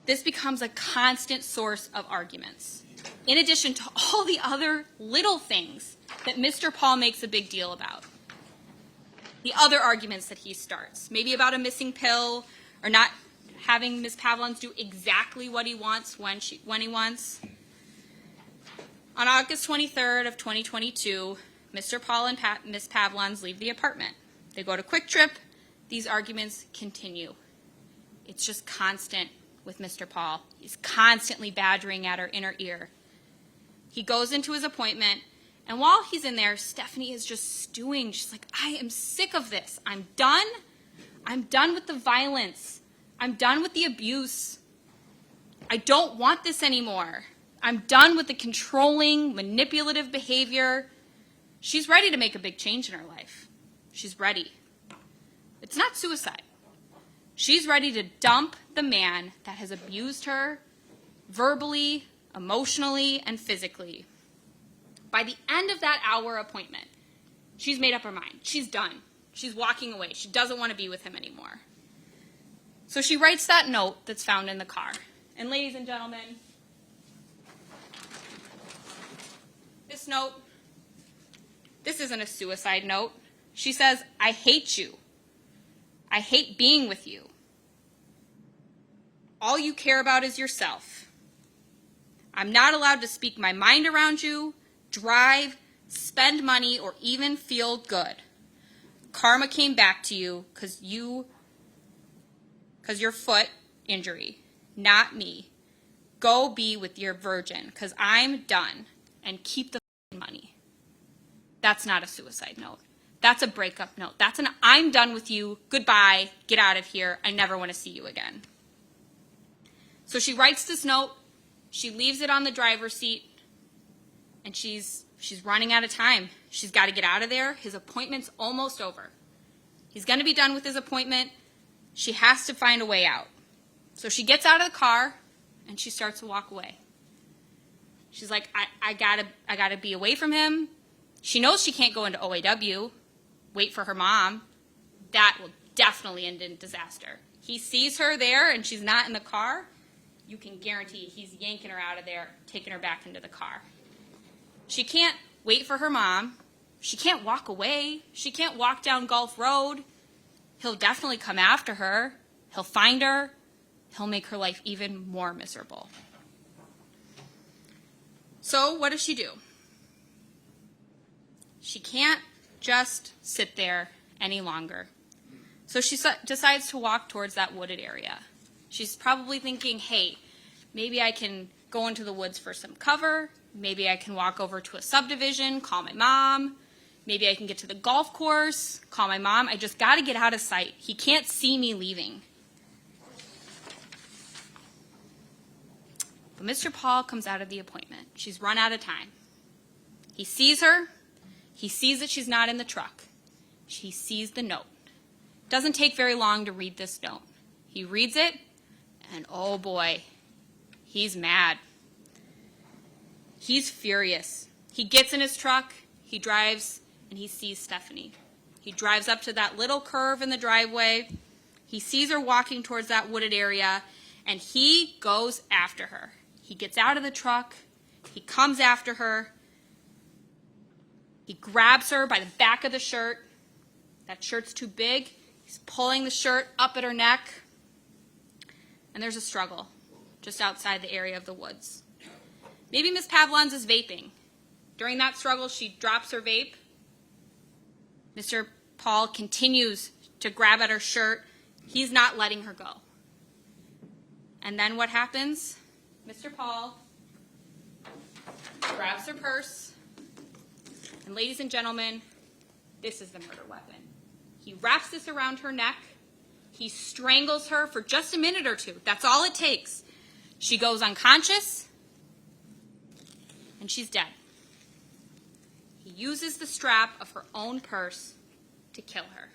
This becomes a constant source of arguments, in addition to all the other little things that Mr. Pahl makes a big deal about. The other arguments that he starts, maybe about a missing pill or not having Ms. Pavlons do exactly what he wants when he wants. On August 23rd of 2022, Mr. Pahl and Ms. Pavlons leave the apartment. They go to Quick Trip. These arguments continue. It's just constant with Mr. Pahl. He's constantly badgering at her in her ear. He goes into his appointment, and while he's in there, Stephanie is just stewing. She's like, "I am sick of this. I'm done. I'm done with the violence. I'm done with the abuse. I don't want this anymore. I'm done with the controlling, manipulative behavior." She's ready to make a big change in her life. She's ready. It's not suicide. She's ready to dump the man that has abused her verbally, emotionally, and physically. By the end of that hour appointment, she's made up her mind. She's done. She's walking away. She doesn't want to be with him anymore. So she writes that note that's found in the car. And ladies and gentlemen, this note, this isn't a suicide note. She says, "I hate you. I hate being with you. All you care about is yourself. I'm not allowed to speak my mind around you, drive, spend money, or even feel good. Karma came back to you because your foot injury, not me. Go be with your virgin because I'm done, and keep the money." That's not a suicide note. That's a breakup note. That's an I'm done with you, goodbye, get out of here, I never want to see you again. So she writes this note, she leaves it on the driver's seat, and she's running out of time. She's got to get out of there. His appointment's almost over. He's going to be done with his appointment. She has to find a way out. So she gets out of the car, and she starts to walk away. She's like, I gotta be away from him. She knows she can't go into OAW, wait for her mom. That will definitely end in disaster. He sees her there, and she's not in the car. You can guarantee he's yanking her out of there, taking her back into the car. She can't wait for her mom. She can't walk away. She can't walk down Gulf Road. He'll definitely come after her. He'll find her. He'll make her life even more miserable. So what does she do? She can't just sit there any longer. So she decides to walk towards that wooded area. She's probably thinking, hey, maybe I can go into the woods for some cover. Maybe I can walk over to a subdivision, call my mom. Maybe I can get to the golf course, call my mom. I just got to get out of sight. He can't see me leaving. But Mr. Pahl comes out of the appointment. She's run out of time. He sees her. He sees that she's not in the truck. He sees the note. It doesn't take very long to read this note. He reads it, and oh boy, he's mad. He's furious. He gets in his truck, he drives, and he sees Stephanie. He drives up to that little curve in the driveway. He sees her walking towards that wooded area, and he goes after her. He gets out of the truck. He comes after her. He grabs her by the back of the shirt. That shirt's too big. He's pulling the shirt up at her neck. And there's a struggle just outside the area of the woods. Maybe Miss Pavlons is vaping. During that struggle, she drops her vape. Mr. Pahl continues to grab at her shirt. He's not letting her go. And then what happens? Mr. Pahl grabs her purse. And ladies and gentlemen, this is the murder weapon. He wraps this around her neck. He strangles her for just a minute or two. That's all it takes. She goes unconscious, and she's dead. He uses the strap of her own purse to kill her.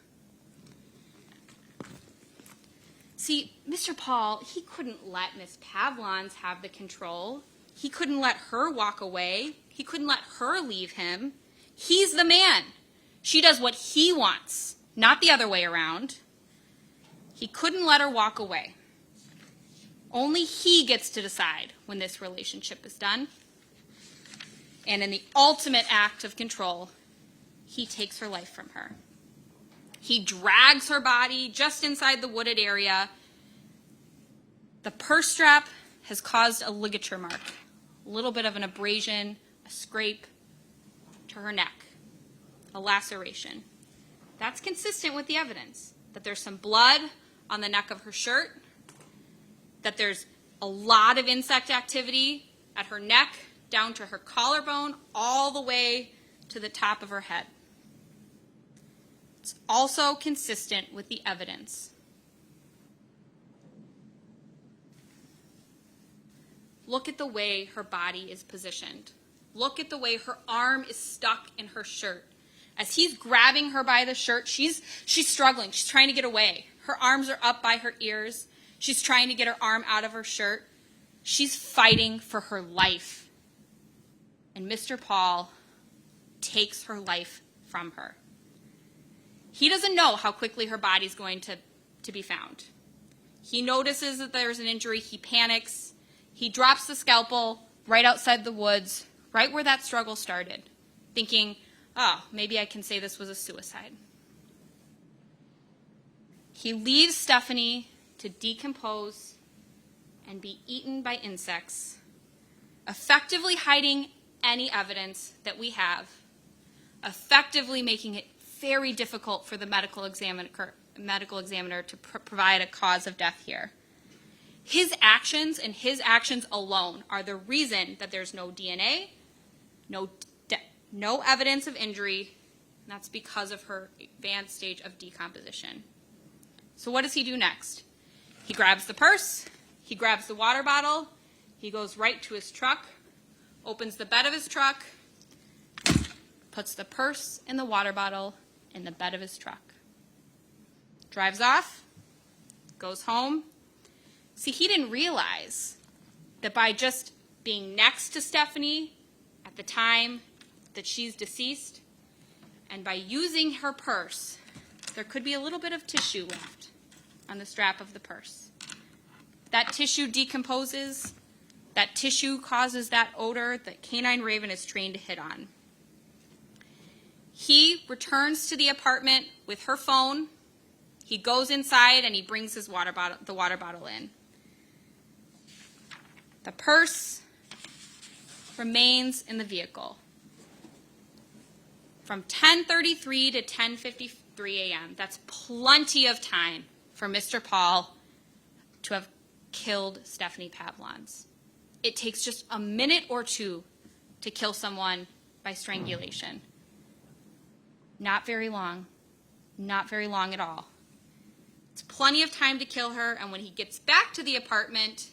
See, Mr. Pahl, he couldn't let Miss Pavlons have the control. He couldn't let her walk away. He couldn't let her leave him. He's the man. She does what he wants, not the other way around. He couldn't let her walk away. Only he gets to decide when this relationship is done. And in the ultimate act of control, he takes her life from her. He drags her body just inside the wooded area. The purse strap has caused a ligature mark, a little bit of an abrasion, a scrape to her neck, a laceration. That's consistent with the evidence, that there's some blood on the neck of her shirt, that there's a lot of insect activity at her neck, down to her collarbone, all the way to the top of her head. It's also consistent with the evidence. Look at the way her body is positioned. Look at the way her arm is stuck in her shirt. As he's grabbing her by the shirt, she's struggling. She's trying to get away. Her arms are up by her ears. She's trying to get her arm out of her shirt. She's fighting for her life. And Mr. Pahl takes her life from her. He doesn't know how quickly her body's going to be found. He notices that there's an injury. He panics. He drops the scalpel right outside the woods, right where that struggle started, thinking, oh, maybe I can say this was a suicide. He leaves Stephanie to decompose and be eaten by insects, effectively hiding any evidence that we have, effectively making it very difficult for the medical examiner to provide a cause of death here. His actions and his actions alone are the reason that there's no DNA, no evidence of injury, And that's because of her advanced stage of decomposition. So what does he do next? He grabs the purse, he grabs the water bottle, he goes right to his truck, opens the bed of his truck, puts the purse and the water bottle in the bed of his truck. Drives off, goes home. See, he didn't realize that by just being next to Stephanie at the time that she's deceased, and by using her purse, there could be a little bit of tissue left on the strap of the purse. That tissue decomposes. That tissue causes that odor that Canine Raven is trained to hit on. He returns to the apartment with her phone. He goes inside and he brings his the water bottle in. The purse remains in the vehicle. From 10:33 to 10:53 a.m., that's plenty of time for Mr. Pahl to have killed Stephanie Pavlons. It takes just a minute or two to kill someone by strangulation. Not very long. Not very long at all. It's plenty of time to kill her, and when he gets back to the apartment,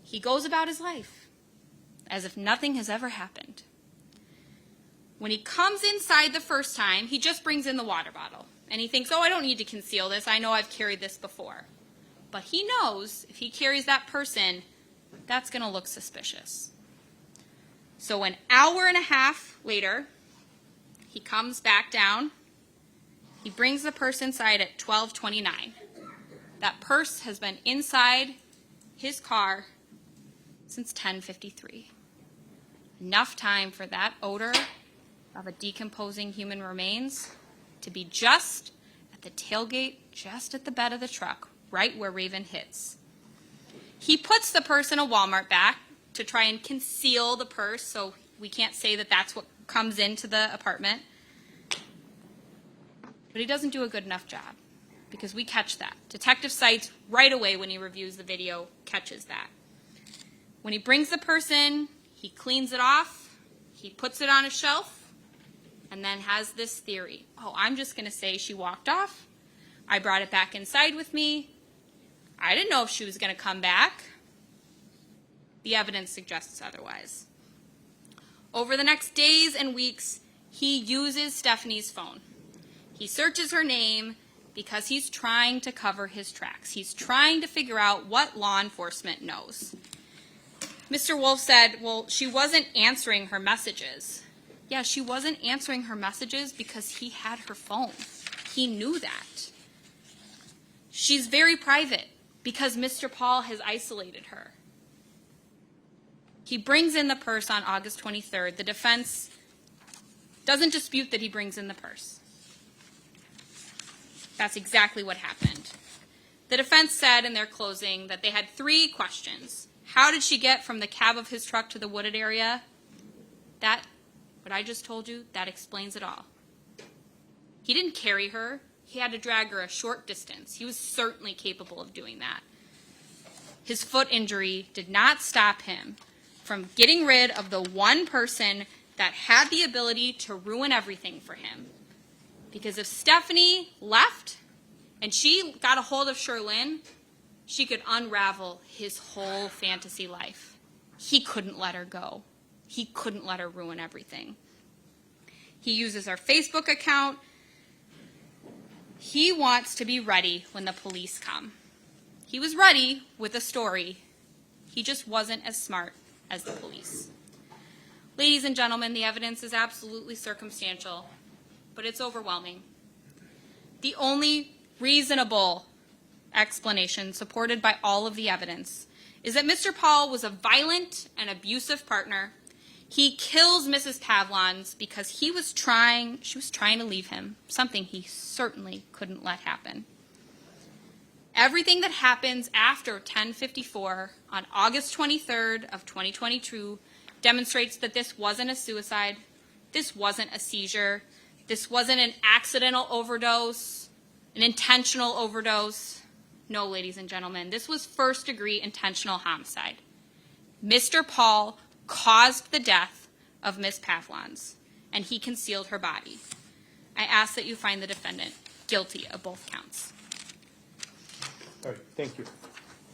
he goes about his life as if nothing has ever happened. When he comes inside the first time, he just brings in the water bottle. And he thinks, oh, I don't need to conceal this. I know I've carried this before. But he knows if he carries that purse in, that's going to look suspicious. So an hour and a half later, he comes back down. He brings the purse inside at 12:29. That purse has been inside his car since 10:53. Enough time for that odor of a decomposing human remains to be just at the tailgate, just at the bed of the truck, right where Raven hits. He puts the purse in a Walmart bag to try and conceal the purse, so we can't say that that's what comes into the apartment. But he doesn't do a good enough job, because we catch that. Detective Seitz, right away when he reviews the video, catches that. When he brings the purse in, he cleans it off, he puts it on a shelf, and then has this theory. Oh, I'm just going to say she walked off. I brought it back inside with me. I didn't know if she was going to come back. The evidence suggests otherwise. Over the next days and weeks, he uses Stephanie's phone. He searches her name because he's trying to cover his tracks. He's trying to figure out what law enforcement knows. Mr. Wolf said, well, she wasn't answering her messages. Yeah, she wasn't answering her messages because he had her phone. He knew that. She's very private because Mr. Pahl has isolated her. He brings in the purse on August 23rd. The defense doesn't dispute that he brings in the purse. That's exactly what happened. The defense said in their closing that they had 3 questions. How did she get from the cab of his truck to the wooded area? That, what I just told you, that explains it all. He didn't carry her. He had to drag her a short distance. He was certainly capable of doing that. His foot injury did not stop him from getting rid of the one person that had the ability to ruin everything for him. Because if Stephanie left and she got a hold of Sherlyn, she could unravel his whole fantasy life. He couldn't let her go. He couldn't let her ruin everything. He uses her Facebook account. He wants to be ready when the police come. He was ready with a story. He just wasn't as smart as the police. Ladies and gentlemen, the evidence is absolutely circumstantial, but it's overwhelming. The only reasonable explanation supported by all of the evidence is that Mr. Pahl was a violent and abusive partner. He kills Mrs. Pavlons because she was trying to leave him, something he certainly couldn't let happen. Everything that happens after 10:54 on August 23rd of 2022 demonstrates that this wasn't a suicide, this wasn't a seizure, this wasn't an accidental overdose, an intentional overdose. No, ladies and gentlemen, this was first-degree intentional homicide. Mr. Pahl caused the death of Miss Pavlons, and he concealed her body. I ask that you find the defendant guilty of both counts. All right, thank you.